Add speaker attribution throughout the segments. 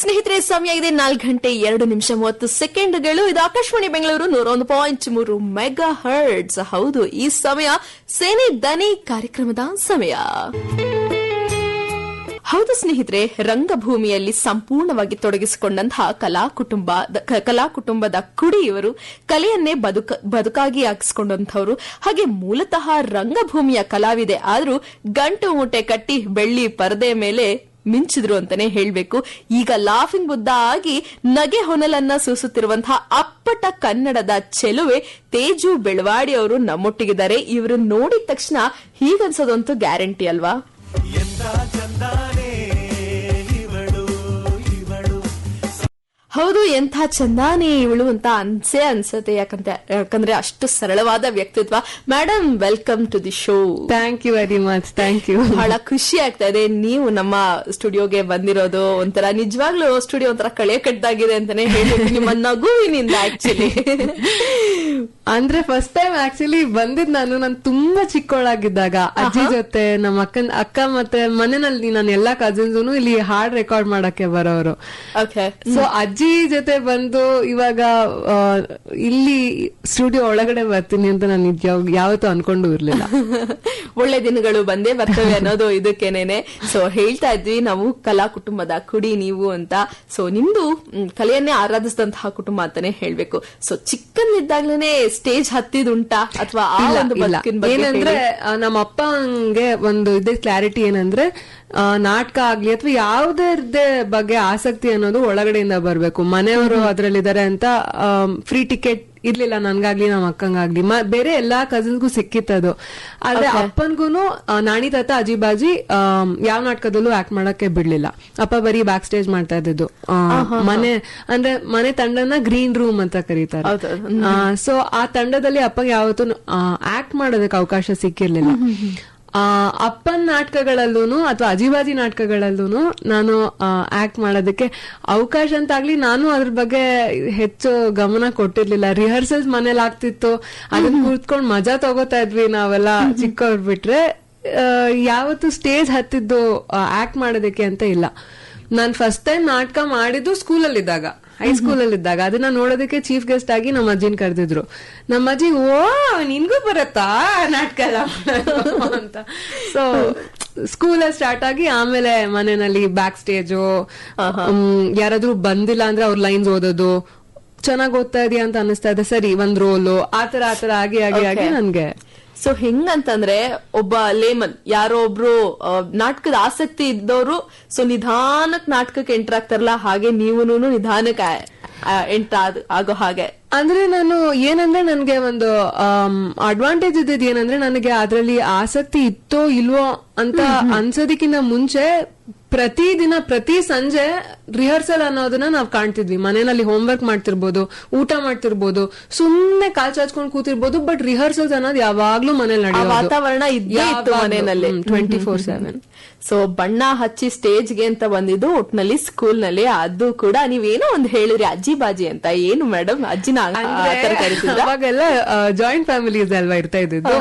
Speaker 1: ಸ್ನೇಹಿತರೆ, ಸಮಯ ಇದೆ 4:02:30 ಇದು ಆಕಾಶವಾಣಿ ಬೆಂಗಳೂರು 101.3 ಮೆಗಾ ಹರ್ಟ್ಸ್. ಹೌದು, ಈ ಸಮಯ ಸೇನೆ ದನಿ ಕಾರ್ಯಕ್ರಮದ ಸಮಯ. ಹೌದು ಸ್ನೇಹಿತರೆ, ರಂಗಭೂಮಿಯಲ್ಲಿ ಸಂಪೂರ್ಣವಾಗಿ ತೊಡಗಿಸಿಕೊಂಡಂತಹ ಕಲಾ ಕುಟುಂಬದ ಕುಡಿ ಇವರು. ಕಲೆಯನ್ನೇ ಬದುಕಾಗಿ ಹಾಕಿಸಿಕೊಂಡಂತವರು. ಹಾಗೆ ಮೂಲತಃ ರಂಗಭೂಮಿಯ ಕಲಾವಿದೆ. ಆದ್ರೂ ಗಂಟು ಮೂಟೆ ಕಟ್ಟಿ ಬೆಳ್ಳಿ ಪರದೆ ಮೇಲೆ ಮಿಂಚಿದ್ರು ಅಂತಾನೆ ಹೇಳ್ಬೇಕು. ಈಗ ಲಾಫಿಂಗ್ ಬುದ್ಧ ಆಗಿ ನಗೆ ಹೊನಲನ್ನ ಸೂಸುತ್ತಿರುವಂತಹ ಅಪ್ಪಟ ಕನ್ನಡದ ಚೆಲುವೆ ತೇಜು ಬೆಳವಾಡಿ ಅವರು ನಮ್ಮೊಟ್ಟಿಗಿದ್ದಾರೆ. ಇವರು ನೋಡಿದ ತಕ್ಷಣ ಹೀಗನ್ಸೋದಂತೂ ಗ್ಯಾರಂಟಿ ಅಲ್ವಾ? ಹೌದು, ಎಂಥ ಚಂದಾನೆ ಇವಳು ಅಂತ ಅನ್ಸತ್ತೆ. ಯಾಕಂದ್ರೆ ಅಷ್ಟು ಸರಳವಾದ ವ್ಯಕ್ತಿತ್ವ. Madam, welcome to the show.
Speaker 2: Thank you very much. Thank you.
Speaker 1: ಬಹಳ ಖುಷಿ ಆಗ್ತಾ ಇದೆ ನೀವು ನಮ್ಮ ಸ್ಟುಡಿಯೋಗೆ ಬಂದಿರೋದು. ಒಂಥರ ನಿಜವಾಗ್ಲೂ ಸ್ಟುಡಿಯೋ ಒಂಥರ ಕಳೆ ಕಟ್ಟಾಗಿದೆ ಅಂತಾನೆ ಹೇಳ್ಬೇಕು ನಿಮ್ಮ ನಗುವಿನಿಂದ. ಆಕ್ಚುಲಿ
Speaker 2: ಅಂದ್ರೆ ಫಸ್ಟ್ ಟೈಮ್ ಆಕ್ಚುಲಿ ಬಂದಿದ್ ನಾನು ತುಂಬಾ ಚಿಕ್ಕವಳಾಗಿದ್ದಾಗ ಅಜ್ಜಿ ಜೊತೆ ನಮ್ಮ ಅಕ್ಕ ಮತ್ತೆ ಮನೆಯಲ್ಲಿ ನಾನು ಎಲ್ಲಾ ಕಸಿನ್ಸ್ ಇಲ್ಲಿ ಹಾಡ್ ರೆಕಾರ್ಡ್ ಮಾಡಕ್ಕೆ ಬರೋರು. ಸೊ ಅಜ್ಜಿ ಜೊತೆ ಬಂದು ಇವಾಗ ಇಲ್ಲಿ ಸ್ಟುಡಿಯೋ ಒಳಗಡೆ ಬರ್ತೀನಿ ಅಂತ ನಾನು ಯಾವತ್ತೂ ಅನ್ಕೊಂಡು ಇರ್ಲಿಲ್ಲ.
Speaker 1: ಒಳ್ಳೆ ದಿನಗಳು ಬಂದೇ ಬರ್ತವೆ ಅನ್ನೋದು ಇದಕ್ಕೇನೇನೆ. ಸೊ ಹೇಳ್ತಾ ಇದ್ವಿ ನಾವು ಕಲಾ ಕುಟುಂಬದ ಕುಡಿ ನೀವು ಅಂತ. ಸೊ ನಿಮ್ದು ಕಲೆಯನ್ನೇ ಆರಾಧಿಸಿದಂತಹ ಕುಟುಂಬ ಅಂತಾನೆ ಹೇಳ್ಬೇಕು. ಸೊ ಚಿಕ್ಕಂದಿದ್ದಾಗ್ಲೇನೆ ಸ್ಟೇಜ್ ಹತ್ತಿದುಂಟಾ ಅಥವಾ ಆ ಒಂದು ಬದುಕಿನ ಬಗ್ಗೆ?
Speaker 2: ಏನಂದ್ರೆ ನಮ್ಮ ಅಪ್ಪಂಗೆ ಒಂದು ಇದೇ ಕ್ಲಾರಿಟಿ ಏನಂದ್ರೆ ನಾಟಕ ಆಗ್ಲಿ ಅಥವಾ ಯಾವುದೇ ಬಗ್ಗೆ ಆಸಕ್ತಿ ಅನ್ನೋದು ಒಳಗಡೆಯಿಂದ ಬರ್ಬೇಕು. ಮನೆಯವರು ಅದ್ರಲ್ಲಿದ್ದಾರೆ ಅಂತ ಫ್ರೀ ಟಿಕೆಟ್ ಇರ್ಲಿಲ್ಲ ನನ್ಗಾಗ್ಲಿ ನಮ್ಮ ಅಕ್ಕಂಗಾಗ್ಲಿ. ಬೇರೆ ಎಲ್ಲಾ ಕಸಿನ್ಸ್ಗೂ ಸಿಕ್ಕಿತ್ತದು. ಆದ್ರೆ ಅಪ್ಪನ್ಗೂನು ನಾಣಿ ತಾತ ಅಜ್ಜಿ ಬಾಜಿ ಯಾವ ನಾಟಕದಲ್ಲೂ ಆಕ್ಟ್ ಮಾಡಕ್ಕೆ ಬಿಡ್ಲಿಲ್ಲ. ಅಪ್ಪ ಬರೀ ಬ್ಯಾಕ್ ಸ್ಟೇಜ್ ಮಾಡ್ತಾ ಇದ್ದು. ಮನೆ ತಂಡನ ಗ್ರೀನ್ ರೂಮ್ ಅಂತ ಕರೀತಾರೆ. ಸೊ ಆ ತಂಡದಲ್ಲಿ ಅಪ್ಪಗೆ ಯಾವತ್ತೂ ಆಕ್ಟ್ ಮಾಡೋದಕ್ಕೆ ಅವಕಾಶ ಸಿಕ್ಕಿರ್ಲಿಲ್ಲ. ಅಪ್ಪನ್ ನಾಟಕಗಳಲ್ಲೂ ಅಥವಾ ಅಜಿಬಾಜಿ ನಾಟಕಗಳಲ್ಲೂ ನಾನು ಆಕ್ಟ್ ಮಾಡೋದಕ್ಕೆ ಅವಕಾಶ ಅಂತ ಆಗ್ಲಿ ನಾನು ಅದ್ರ ಬಗ್ಗೆ ಹೆಚ್ಚು ಗಮನ ಕೊಟ್ಟಿರ್ಲಿಲ್ಲ. ರಿಹರ್ಸಲ್ಸ್ ಮನೇಲಿ ಆಗ್ತಿತ್ತು, ಅದನ್ನ ಕೂತ್ಕೊಂಡ್ ಮಜಾ ತಗೋತಾ ಇದ್ವಿ ನಾವೆಲ್ಲ ಚಿಕ್ಕವ್ರು ಬಿಟ್ರೆ. ಯಾವತ್ತು ಸ್ಟೇಜ್ ಹತ್ತಿದ್ದು ಆಕ್ಟ್ ಮಾಡೋದಕ್ಕೆ ಅಂತ ಇಲ್ಲ. ನಾನ್ ಫಸ್ಟ್ ಟೈಮ್ ನಾಟಕ ಮಾಡಿದ್ದು ಸ್ಕೂಲಲ್ಲಿದ್ದಾಗ, ಹೈಸ್ಕೂಲಲ್ಲಿದ್ದಾಗ. ಅದನ್ನ ನೋಡೋದಕ್ಕೆ ಚೀಫ್ ಗೆಸ್ಟ್ ಆಗಿ ನಮ್ಮ ಅಜ್ಜಿನ ಕರೆದಿದ್ರು. ನಮ್ಮ ಅಜ್ಜಿ, ಓ ನಿನ್ಗೂ ಬರತ್ತಾ ನಾಟಕ ಎಲ್ಲ ಅಂತ. ಸೊ ಸ್ಕೂಲ್ ಸ್ಟಾರ್ಟ್ ಆಗಿ ಆಮೇಲೆ ಮನೆಯಲ್ಲಿ ಬ್ಯಾಕ್ ಸ್ಟೇಜು, ಯಾರಾದ್ರೂ ಬಂದಿಲ್ಲ ಅಂದ್ರೆ ಅವ್ರ ಲೈನ್ಸ್ ಓದೋದು, ಚೆನ್ನಾಗ್ ಓದ್ತಾ ಇದೀಯ ಅಂತ ಅನಿಸ್ತಾ ಇದೆ, ಸರಿ ಒಂದ್ ರೋಲು, ಆತರ ಆಗಿ ನನ್ಗೆ.
Speaker 1: ಸೊ ಹೆಂಗಂತಂದ್ರೆ ಒಬ್ಬ ಲೇಮನ್ ಯಾರೋ ಒಬ್ರು ನಾಟಕದ ಆಸಕ್ತಿ ಇದ್ದವರು ಸೊ ನಿಧಾನಕ್ ನಾಟಕಕ್ಕೆ ಎಂಟರ್ ಆಗ್ತಾರಲ್ಲ, ಹಾಗೆ ನೀವೂನು ನಿಧಾನಕ್ಕೆ ಎಂಟರ್ ಆಗೋ ಹಾಗೆ.
Speaker 2: ಅಂದ್ರೆ ನಾನು ಏನಂದ್ರೆ ನನ್ಗೆ ಒಂದು ಅಡ್ವಾಂಟೇಜ್ ಇದ್ದಿದ್ ಏನಂದ್ರೆ ನನಗೆ ಅದ್ರಲ್ಲಿ ಆಸಕ್ತಿ ಇತ್ತೋ ಇಲ್ವೋ ಅಂತ ಅನ್ಸೋದಕ್ಕಿಂತ ಮುಂಚೆ ಪ್ರತಿದಿನ ಪ್ರತಿ ಸಂಜೆ ರಿಹರ್ಸಲ್ ಅನ್ನೋದನ್ನ ನಾವ್ ಕಾಣ್ತಿದ್ವಿ. ಮನೆಯಲ್ಲಿ ಹೋಮ್ವರ್ಕ್ ಮಾಡ್ತಿರ್ಬೋದು, ಊಟ ಮಾಡ್ತಿರ್ಬೋದು, ಸುಮ್ನೆ ಕಾಲ್ ಚಾಚ್ಕೊಂಡ್ ಕೂತಿರ್ಬೋದು, ಬಟ್ ರಿಹರ್ಸಲ್ಸ್ ಅನ್ನೋದು ಯಾವಾಗ್ಲೂ ಮನೇಲಿ ನಡೆಯೋ
Speaker 1: ವಾತಾವರಣ ಇದ್ದೇ ಇತ್ತು ಮನೆಯಲ್ಲಿ
Speaker 2: 24/7.
Speaker 1: ಸೊ ಬಣ್ಣ ಹಚ್ಚಿ ಸ್ಟೇಜ್ಗೆ ಅಂತ ಬಂದಿದ್ದು ಒಟ್ನಲ್ಲಿ ಸ್ಕೂಲ್ ನಲ್ಲಿ. ಅದು ಕೂಡ ನೀವೇನೋ ಒಂದು ಹೇಳಿದ್ರಿ ಅಜ್ಜಿ ಬಾಜಿ ಅಂತ. ಏನು ಮೇಡಮ್ ಅಜ್ಜಿನ
Speaker 2: ಅವಾಗೆಲ್ಲ ಜಾಯಿಂಟ್ ಫ್ಯಾಮಿಲೀಸ್ ಅಲ್ವಾ ಇರ್ತಾ ಇದ್ದು.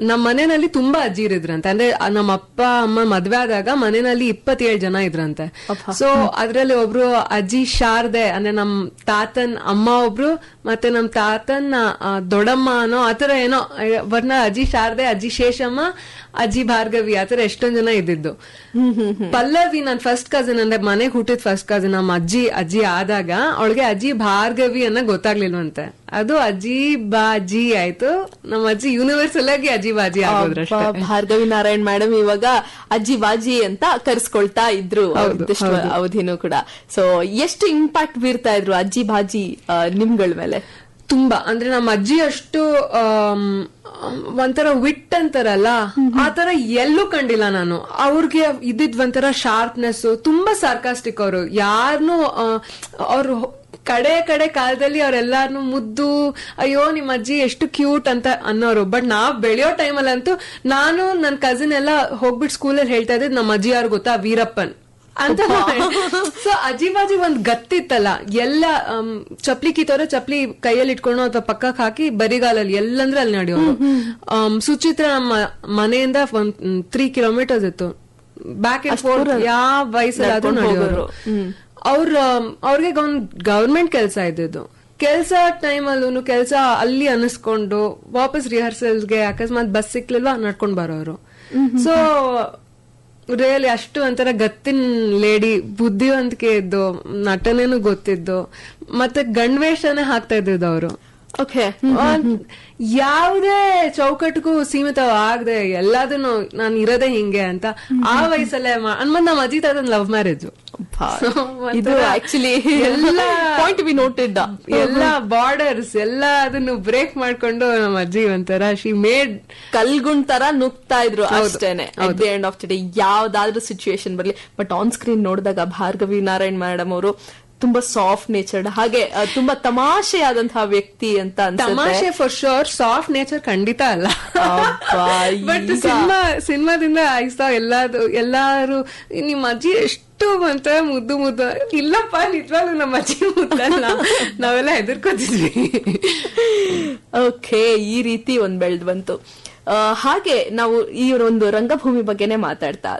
Speaker 2: ನಮ್ ಮನೆಯಲ್ಲಿ ತುಂಬಾ ಅಜ್ಜಿ ಇರಿದ್ರಂತೆ. ಅಂದ್ರೆ ನಮ್ಮ ಅಪ್ಪ ಅಮ್ಮ ಮದ್ವೆ ಆದಾಗ ಮನೆಯಲ್ಲಿ 27 ಜನ ಇದ್ರಂತೆ. ಸೊ ಅದ್ರಲ್ಲಿ ಒಬ್ರು ಅಜ್ಜಿ ಶಾರದೆ ಅಂದ್ರೆ ನಮ್ ತಾತನ್ ಅಮ್ಮ ಒಬ್ರು, ಮತ್ತೆ ನಮ್ ತಾತನ್ ದೊಡ್ಡಮ್ಮ ಅನ್ನೋ ಆತರ ಏನೋ ಬರ್ನ ಅಜ್ಜಿ ಶಾರದೆ, ಅಜ್ಜಿ ಶೇಷಮ್ಮ, ಅಜ್ಜಿ ಭಾರ್ಗವಿ, ಆತರ ಎಷ್ಟೊಂದ್ ಜನ ಇದ್ದಿದ್ದು. ಪಲ್ಲವಿ ನನ್ ಫಸ್ಟ್ ಕಸಿನ್ ಅಂದ್ರೆ ಮನೆಗ್ ಹುಟ್ಟಿದ್ ಫಸ್ಟ್ ಕಸಿನ್. ನಮ್ಮ ಅಜ್ಜಿ ಆದಾಗ ಅವಳಿಗೆ ಅಜ್ಜಿ ಭಾರ್ಗವಿ ಅನ್ನೋ ಗೊತ್ತಾಗ್ಲಿಲ್ವಂತೆ. ಅದು ಅಜ್ಜಿ ಬಾಜಿ ಆಯ್ತು. ನಮ್ಮ ಅಜ್ಜಿ ಯೂನಿವರ್ಸಲ್ ಆಗಿ ಅಜ್ಜಿ ಬಾಜಿ ಆಗೋದ್ರಷ್ಟೇ.
Speaker 1: ಭಾರ್ಗವಿ ನಾರಾಯಣ್ ಮೇಡಮ್ ಇವಾಗ ಅಜ್ಜಿ ಬಾಜಿ ಅಂತ ಕರ್ಸ್ಕೊಳ್ತಾ ಇದ್ರು ಅವಧಿನೂ ಕೂಡ. ಸೊ ಎಷ್ಟು ಇಂಪ್ಯಾಕ್ಟ್ ಬೀರ್ತಾ ಇದ್ರು ಅಜ್ಜಿ ಬಾಜಿ ನಿಮ್ಗಳ ಮೇಲೆ?
Speaker 2: ತುಂಬಾ. ಅಂದ್ರೆ ನಮ್ಮ ಅಜ್ಜಿ ಅಷ್ಟು ಒಂಥರ ವಿಟ್ ಅಂತಾರಲ್ಲ, ಆತರ ಎಲ್ಲೂ ಕಂಡಿಲ್ಲ ನಾನು. ಅವ್ರಿಗೆ ಇದ್ದಿದ್ ಒಂಥರ ಶಾರ್ಪ್ನೆಸ್, ತುಂಬಾ ಸಾರ್ಕಾಸ್ಟಿಕ್. ಅವರು ಯಾರನ್ನು ಅವ್ರು ಕಡೆ ಕಾಲದಲ್ಲಿ ಅವ್ರೆಲ್ಲಾರ್ನು ಮುದ್ದು, ಅಯ್ಯೋ ನಿಮ್ ಅಜ್ಜಿ ಎಷ್ಟು ಕ್ಯೂಟ್ ಅಂತ ಅನ್ನೋರು. ಬಟ್ ನಾವ್ ಬೆಳೆಯೋ ಟೈಮಲ್ಲಂತೂ ನಾನು ನನ್ ಕಸಿನ್ ಎಲ್ಲ ಹೋಗ್ಬಿಟ್ಟು ಸ್ಕೂಲಲ್ಲಿ ಹೇಳ್ತಾ ಇದ್ದಿದ್ ನಮ್ಮ ಅಜ್ಜಿ ಯಾರು ಗೊತ್ತಾ, ವೀರಪ್ಪನ್ ಅಂತ. ಸೊ ಅಜ್ಜಿ ಬಾಜಿ ಒಂದ್ ಗತ್ತಿತ್ತಲ್ಲ. ಎಲ್ಲ ಚಪ್ಲಿ ಕಿತ್ತವ್ರೆ ಚಪ್ಲಿ ಕೈಯಲ್ಲಿ ಇಟ್ಕೊಂಡು ಅಥವಾ ಪಕ್ಕಕ್ಕೆ ಹಾಕಿ ಬರಿಗಾಲಲ್ಲಿ ಎಲ್ಲಂದ್ರೆ ಅಲ್ಲಿ ನಡೆಯೋರು. ಸುಚಿತ್ರ ನಮ್ಮ ಮನೆಯಿಂದ 3 ಕಿಲೋಮೀಟರ್ಸ್ ಇತ್ತು. ಬ್ಯಾಕ್ ಅಂಡ್ ಫೋರ್ತ್ ಯಾವ ವಯಸ್ಸಲ್ಲಾದ್ರೂ ನಡೆಯೋರು. ಅವ್ರಿಗೆ ಗವರ್ಮೆಂಟ್ ಕೆಲಸ ಇದ್ದಿದ್ದು. ಕೆಲಸ ಟೈಮ್ ಅಲ್ಲೂ ಕೆಲಸ ಅಲ್ಲಿ ಅನಿಸ್ಕೊಂಡು ವಾಪಸ್ ರಿಹರ್ಸಲ್ಸ್ಗೆ ಅಕಸ್ಮಾತ್ ಬಸ್ ಸಿಕ್ಲಿಲ್ವಾ ನಡ್ಕೊಂಡ್ ಬರೋರು. ಸೊ ರಿಯಲಿ ಅಷ್ಟು ಒಂಥರ ಗತ್ತಿನ ಲೇಡಿ, ಬುದ್ಧಿವಂತಿಕೆ ಇದ್ದು, ನಟನೇನು ಗೊತ್ತಿದ್ದು, ಮತ್ತೆ ಗಂಡ್ವೇಷನೇ ಹಾಕ್ತಾ ಇದ್ದಿದ್ದು ಅವರು. ಯಾವುದೇ ಚೌಕಟ್ಟಿಗೂ ಸೀಮಿತ ಆಗದೆ ಎಲ್ಲದನ್ನು ನಾನು ಇರೋದೇ ಹಿಂಗೆ ಅಂತ ಆ ವಯಸ್ಸಲ್ಲೇ ಅನ್ಮತ್ ನಮ್ಮ ಅಜಿತ್ ಅದನ್ನ ಲವ್ ಮ್ಯಾರೇಜ್. ಎಲ್ಲಾ ಬಾರ್ಡರ್ಸ್ ಎಲ್ಲ ಅದನ್ನು ಬ್ರೇಕ್ ಮಾಡ್ಕೊಂಡು ನಮ್ಮ ಅಜ್ಜಿ ಒಂಥರ ಶಿ ಮೇಡ್
Speaker 1: ಕಲ್ಗುಂಡ್ ತರ ನುಗ್ತಾ ಇದ್ರು ಅಷ್ಟೇನೆ. At the end of the day ಯಾವ್ದಾದ್ರು ಸಿಚುಯೇಷನ್ ಬರ್ಲಿ, ಬಟ್ ಆನ್ ಸ್ಕ್ರೀನ್ ನೋಡಿದಾಗ ಭಾರ್ಗವಿ ನಾರಾಯಣ್ ಮೇಡಮ್ ಅವರು ತುಂಬಾ ಸಾಫ್ಟ್ ನೇಚರ್ಡ್, ಹಾಗೆ ತುಂಬಾ ತಮಾಷೆಯಾದಂತಹ ವ್ಯಕ್ತಿ ಅಂತ ಅನ್ಸುತ್ತೆ.
Speaker 2: ತಮಾಷೆ ಫಾರ್ ಶೋರ್, ಸಾಫ್ಟ್ ನೇಚರ್ ಖಂಡಿತ ಅಲ್ಲ. ಬಟ್ ಸಿನಿಮಾದಿಂದ ಆಯ್ತಾ ಎಲ್ಲಾರು ನಿಮ್ಮ ಅಜ್ಜಿ ಎಷ್ಟು ಅಂತ ಮುದ್ದು ಮುದ್ದು. ಇಲ್ಲಪ್ಪ, ನಿಜವಾಗ್ಲೂ ನಮ್ಮ ಅಜ್ಜಿ ಮುದ್ದಲ್ಲ, ನಾವೆಲ್ಲ ಹೆದರ್ಕೋತಿದ್ವಿ.
Speaker 1: ಓಕೆ, ಈ ರೀತಿ ಒಂದ್ ಬೆಳ್ದ್ ಬಂತು. ಹಾಗೆ ನಾವು ಈ ಒಂದು ರಂಗಭೂಮಿ ಬಗ್ಗೆನೆ ಮಾತಾಡ್ತಾ,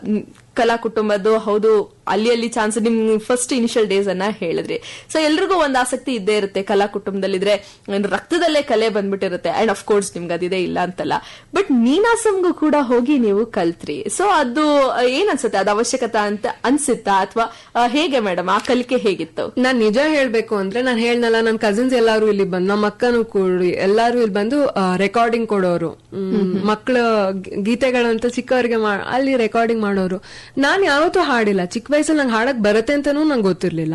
Speaker 1: ಕಲಾ ಕುಟುಂಬದ್ದು ಹೌದು, ಅಲ್ಲಿ ಚಾನ್ಸ್ ನಿಮ್ ಫಸ್ಟ್ ಇನಿಷಿಯಲ್ ಡೇಸ್ ಅನ್ನ ಹೇಳಿದ್ರಿ. ಸೊ ಎಲ್ರಿಗೂ ಒಂದ್ ಆಸಕ್ತಿ ಇದ್ದೇ ಇರುತ್ತೆ ಕಲಾ ಕುಟುಂಬದಲ್ಲಿದ್ರೆ, ರಕ್ತದಲ್ಲೇ ಕಲೆ ಬಂದ್ಬಿಟ್ಟಿರುತ್ತೆ. ಅಂಡ್ ಅಫ್ ಕೋರ್ಸ್ ನಿಮ್ಗೆ ಅದಿದೆ ಇಲ್ಲ ಅಂತಲ್ಲ. ಬಟ್ ನೀನಾಸಂಗೂ ಕೂಡ ಹೋಗಿ ನೀವು ಕಲ್ತ್ರಿ. ಸೊ ಅದು ಏನ್ ಅನ್ಸುತ್ತೆ, ಅದು ಅವಶ್ಯಕತೆ ಅಂತ ಅನ್ಸುತ್ತಾ ಅಥವಾ ಹೇಗೆ ಮೇಡಮ್, ಆ ಕಲಿಕೆ ಹೇಗಿತ್ತು?
Speaker 2: ನಾನ್ ನಿಜ ಹೇಳ್ಬೇಕು ಅಂದ್ರೆ, ನಾನ್ ಹೇಳ್ನಲ್ಲ, ನನ್ ಕಸಿನ್ಸ್ ಎಲ್ಲಾರು ಇಲ್ಲಿ ಬಂದು, ನಮ್ಮ ಅಕ್ಕನೂ ಕೂಡಿ ಎಲ್ಲಾರು ಇಲ್ಲಿ ಬಂದು ರೆಕಾರ್ಡಿಂಗ್ ಕೊಡೋರು. ಮಕ್ಳ ಗೀತೆಗಳಂತ ಚಿಕ್ಕವರಿಗೆ ಅಲ್ಲಿ ರೆಕಾರ್ಡಿಂಗ್ ಮಾಡೋರು. ನಾನ್ ಯಾವತ್ತೂ ಹಾಡಿಲ್ಲ. ಚಿಕ್ಕ ವಯಸ್ಸಲ್ಲಿ ನಂಗೆ ಹಾಡಕ್ ಬರುತ್ತೆ ಅಂತಾನೂ ನಂಗೆ ಗೊತ್ತಿರ್ಲಿಲ್ಲ.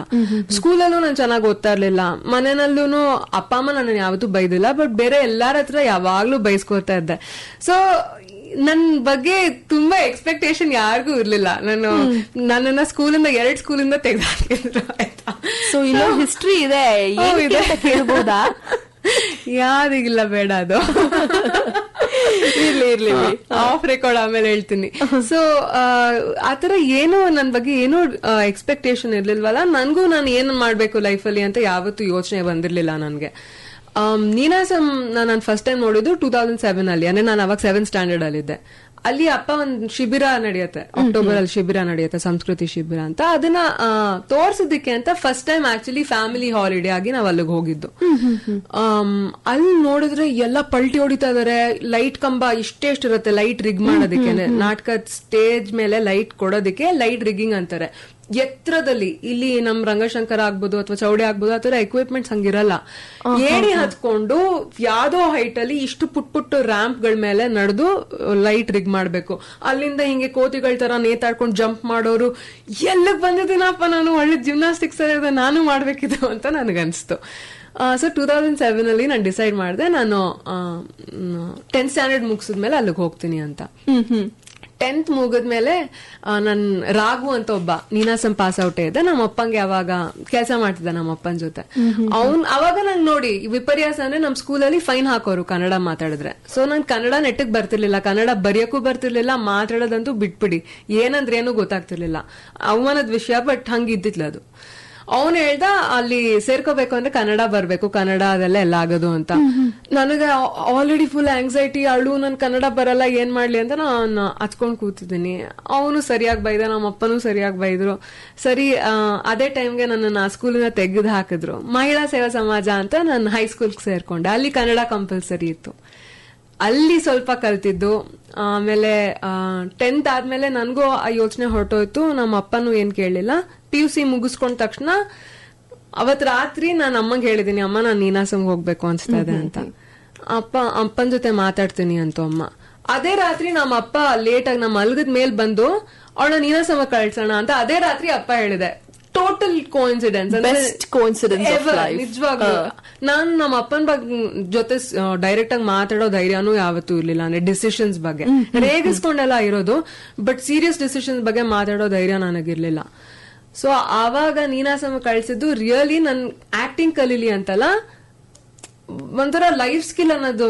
Speaker 2: ಸ್ಕೂಲಲ್ಲೂ ನಾನು ಚೆನ್ನಾಗಿ ಓದ್ತಾ ಇರ್ಲಿಲ್ಲ. ಮನೆಯಲ್ಲೂ ಅಪ್ಪ ಅಮ್ಮ ನನ್ನ ಯಾವತ್ತೂ ಬೈದಿಲ್ಲ. ಬಟ್ ಬೇರೆ ಎಲ್ಲಾರ ಹತ್ರ ಯಾವಾಗ್ಲೂ ಬೈಸ್ಕೊತಾ ಇದ್ದೆ. ಸೊ ನನ್ ಬಗ್ಗೆ ತುಂಬಾ ಎಕ್ಸ್ಪೆಕ್ಟೇಷನ್ ಯಾರಿಗೂ ಇರ್ಲಿಲ್ಲ. ನನ್ನನ್ನ ಸ್ಕೂಲಿಂದ 2 ಸ್ಕೂಲಿಂದ ತೆಗೆದು ಹಾಕಿದ್ರು. ಆಯ್ತಾ?
Speaker 1: ಸೊ ಇನ್ನೂ ಹಿಸ್ಟ್ರಿ ಇದೆ, ಕೇಳ್ಬೋದಾ?
Speaker 2: ಯಾರಿಗಿಲ್ಲ, ಬೇಡ, ಅದು ಇರ್ಲಿ ಆಫ್ ರೆಕಾರ್ಡ್ ಆಮೇಲೆ ಹೇಳ್ತೀನಿ. ಸೊ ಆತರ ಏನೋ ನನ್ ಬಗ್ಗೆ ಏನೋ ಎಕ್ಸ್ಪೆಕ್ಟೇಷನ್ ಇರ್ಲಿಲ್ವಲ್ಲ. ನನ್ಗೂ ನಾನು ಏನ್ ಮಾಡ್ಬೇಕು ಲೈಫಲ್ಲಿ ಅಂತ ಯಾವತ್ತೂ ಯೋಚನೆ ಬಂದಿರ್ಲಿಲ್ಲ ನನ್ಗೆ. ನೀನಾಸಂ ನಾನು ಫಸ್ಟ್ ಟೈಮ್ ನೋಡಿದ್ದು 2007 ಅಲ್ಲಿ, ಅಂದ್ರೆ ನಾನು ಅವಾಗ 7th ಸ್ಟ್ಯಾಂಡರ್ಡ್ ಅಲ್ಲಿ ಇದ್ದೆ. ಅಲ್ಲಿ ಅಪ್ಪ ಒಂದ್ ಶಿಬಿರ ನಡೆಯುತ್ತೆ, ಅಕ್ಟೋಬರ್ ಅಲ್ಲಿ ಶಿಬಿರ ನಡೆಯುತ್ತೆ, ಸಂಸ್ಕೃತಿ ಶಿಬಿರ ಅಂತ. ಅದನ್ನ ತೋರ್ಸೋದಿಕ್ಕೆ ಅಂತ first time actually family holiday ಆಗಿ ನಾವ್ ಅಲ್ಲಿಗೆ ಹೋಗಿದ್ದು. ಅಲ್ಲಿ ನೋಡಿದ್ರೆ ಎಲ್ಲ ಪಲ್ಟಿ ಹೊಡಿತಾ ಇದಾರೆ. ಲೈಟ್ ಕಂಬ ಇಷ್ಟೆಷ್ಟಿರುತ್ತೆ ಲೈಟ್ ರಿಗ್ ಮಾಡೋದಿಕ್ಕೆ, ನಾಟಕ ಸ್ಟೇಜ್ ಮೇಲೆ ಲೈಟ್ ಕೊಡೋದಿಕ್ಕೆ ಲೈಟ್ ರಿಗ್ಗಿಂಗ್ ಅಂತಾರೆ. ಎತ್ತರದಲ್ಲಿ, ಇಲ್ಲಿ ನಮ್ ರಂಗಶಂಕರ ಆಗ್ಬೋದು ಅಥವಾ ಚೌಡೆ ಆಗ್ಬೋದು, ಆತರ ಎಕ್ವಿಪ್ಮೆಂಟ್ಸ್ ಹಂಗಿರಲ್ಲ. ಏಣಿ ಹತ್ಕೊಂಡು ಯಾವ್ದೋ ಹೈಟ್ ಅಲ್ಲಿ ಇಷ್ಟು ಪುಟ್ ರ್ಯಾಂಪ್ ಗಳ ಮೇಲೆ ನಡೆದು ಲೈಟ್ ರಿಗ್ ಮಾಡ್ಬೇಕು. ಅಲ್ಲಿಂದ ಹಿಂಗೆ ಕೋತಿಗಳ ತರ ನೇತಾಡ್ಕೊಂಡು ಜಂಪ್ ಮಾಡೋರು. ಎಲ್ಲಕ್ ಬಂದಿದ್ದೀನಪ್ಪ ನಾನು, ಒಳ್ಳೆ ಜಿಮ್ನಾಸ್ಟಿಕ್ಸ್ ನಾನು ಮಾಡ್ಬೇಕಿದ್ದು ಅಂತ ನನ್ಗನ್ಸ್ತು. ಸೊ 2007 ಅಲ್ಲಿ ನಾನು ಡಿಸೈಡ್ ಮಾಡಿದೆ, ನಾನು 10th ಸ್ಟ್ಯಾಂಡರ್ಡ್ ಮುಗಿಸಿದ್ಮೇಲೆ ಅಲ್ಲಿಗೆ ಹೋಗ್ತೀನಿ ಅಂತ. 10th ಮುಗಿದ್ಮೇಲೆ ನನ್ ರಾಘು ಅಂತ ಒಬ್ಬ ನೀನಾಸಂ ಪಾಸ್ ಔಟ್ ಇದ್ದ. ನಮ್ಮ ಅಪ್ಪಂಗೆ ಅವಾಗ ಕೆಲಸ ಮಾಡ್ತಿದ್ದ ನಮ್ಮ ಅಪ್ಪನ ಜೊತೆ. ಅವಾಗ ನಂಗೆ ನೋಡಿ ವಿಪರ್ಯಾಸ ಅಂದ್ರೆ, ನಮ್ ಸ್ಕೂಲಲ್ಲಿ ಫೈನ್ ಹಾಕೋರು ಕನ್ನಡ ಮಾತಾಡಿದ್ರೆ. ಸೊ ನನ್ ಕನ್ನಡ ನೆಟ್ಟಗ್ ಬರ್ತಿರ್ಲಿಲ್ಲ, ಕನ್ನಡ ಬರೆಯಕ್ಕೂ ಬರ್ತಿರ್ಲಿಲ್ಲ, ಮಾತಾಡೋದಂತೂ ಬಿಟ್ಬಿಡಿ, ಏನಂದ್ರೆ ಏನು ಗೊತ್ತಾಗ್ತಿರ್ಲಿಲ್ಲ. ಅವಮಾನದ ವಿಷಯ, ಬಟ್ ಹಂಗಿದ್ದಿತ್ಲ ಅದು. ಅವನು ಹೇಳ್ದ ಅಲ್ಲಿ ಸೇರ್ಕೋಬೇಕು ಅಂದ್ರೆ ಕನ್ನಡ ಬರ್ಬೇಕು, ಕನ್ನಡ ಅದೆಲ್ಲ ಎಲ್ಲ ಆಗೋದು ಅಂತ. ನನಗೆ ಆಲ್ರೆಡಿ ಫುಲ್ ಆಂಗ್ಸೈಟಿ, ಅಳು, ನನ್ ಕನ್ನಡ ಬರಲ್ಲ, ಏನ್ ಮಾಡ್ಲಿ ಅಂತ ನಾನು ಹಚ್ಕೊಂಡ್ ಕೂತಿದ್ದೀನಿ. ಅವನು ಸರಿಯಾಗಿ ಬೈದ, ನಮ್ಮ ಅಪ್ಪನೂ ಸರಿಯಾಗಿ ಬೈದ್ರು. ಸರಿ, ಅದೇ ಟೈಮ್ಗೆ ನನ್ನ ಸ್ಕೂಲಿನ ತೆಗೆದು ಹಾಕಿದ್ರು. ಮಹಿಳಾ ಸೇವಾ ಸಮಾಜ ಅಂತ ನಾನು ಹೈಸ್ಕೂಲ್ಗೆ ಸೇರ್ಕೊಂಡೆ. ಅಲ್ಲಿ ಕನ್ನಡ ಕಂಪಲ್ಸರಿ ಇತ್ತು. ಅಲ್ಲಿ ಸ್ವಲ್ಪ ಕಲ್ತಿದ್ದು. ಆಮೇಲೆ 10th ಆದ್ಮೇಲೆ ನನ್ಗೂ ಆ ಯೋಚನೆ ಹೊರಟೋಯ್ತು. ನಮ್ಮ ಅಪ್ಪನೂ ಏನ್ ಕೇಳಿಲ್ಲ. PUC ಮುಗಿಸ್ಕೊಂಡ ತಕ್ಷಣ ಅವತ್ ರಾತ್ರಿ ನಾನು ಅಮ್ಮಂಗೆ ಹೇಳಿದೀನಿ, ಅಮ್ಮ ನಾನು ನೀನಾಸಂಗ್ ಹೋಗ್ಬೇಕು ಅನ್ಸ್ತಾ ಇದೆ ಅಂತ. ಅಪ್ಪನ ಜೊತೆ ಮಾತಾಡ್ತೀನಿ ಅಂತ ಅಮ್ಮ. ಅದೇ ರಾತ್ರಿ ನಮ್ಮ ಅಪ್ಪ ಲೇಟ್ ಆಗಿ ನಮ್ಮ ಮಲ್ಗದ ಮೇಲ್ ಬಂದು ಅವಳ ನೀನಾಸಂಗ ಕಳ್ಸೋಣ ಅಂತ ಅದೇ ರಾತ್ರಿ ಅಪ್ಪ ಹೇಳಿದೆ. ಟೋಟಲ್ ಕೋಇನ್ಸಿಡೆನ್ಸ್, ನಿಜವಾಗ್ಲೂ. ನಾನ್ ನಮ್ಮ ಅಪ್ಪನ ಜೊತೆ ಡೈರೆಕ್ಟ್ ಆಗಿ ಮಾತಾಡೋ ಧೈರ್ಯನೂ ಯಾವತ್ತೂ ಇರ್ಲಿಲ್ಲ. ಅಂದ್ರೆ ಡಿಸಿಷನ್ಸ್ ಬಗ್ಗೆ ರೇಗಿಸ್ಕೊಂಡೆಲ್ಲ ಇರೋದು, ಬಟ್ ಸೀರಿಯಸ್ ಡಿಸಿಷನ್ಸ್ ಬಗ್ಗೆ ಮಾತಾಡೋ ಧೈರ್ಯ ನನಗಿರ್ಲಿಲ್ಲ. ಸೊ ಆವಾಗ ನೀನಾಸಂ ಕಳ್ಸಿದ್ದು ರಿಯಲಿ ನನ್ ಆಕ್ಟಿಂಗ್ ಕಲೀಲಿ ಅಂತಲ್ಲ, ಒಂಥರ ಲೈಫ್ ಸ್ಕಿಲ್ ಅನ್ನೋದು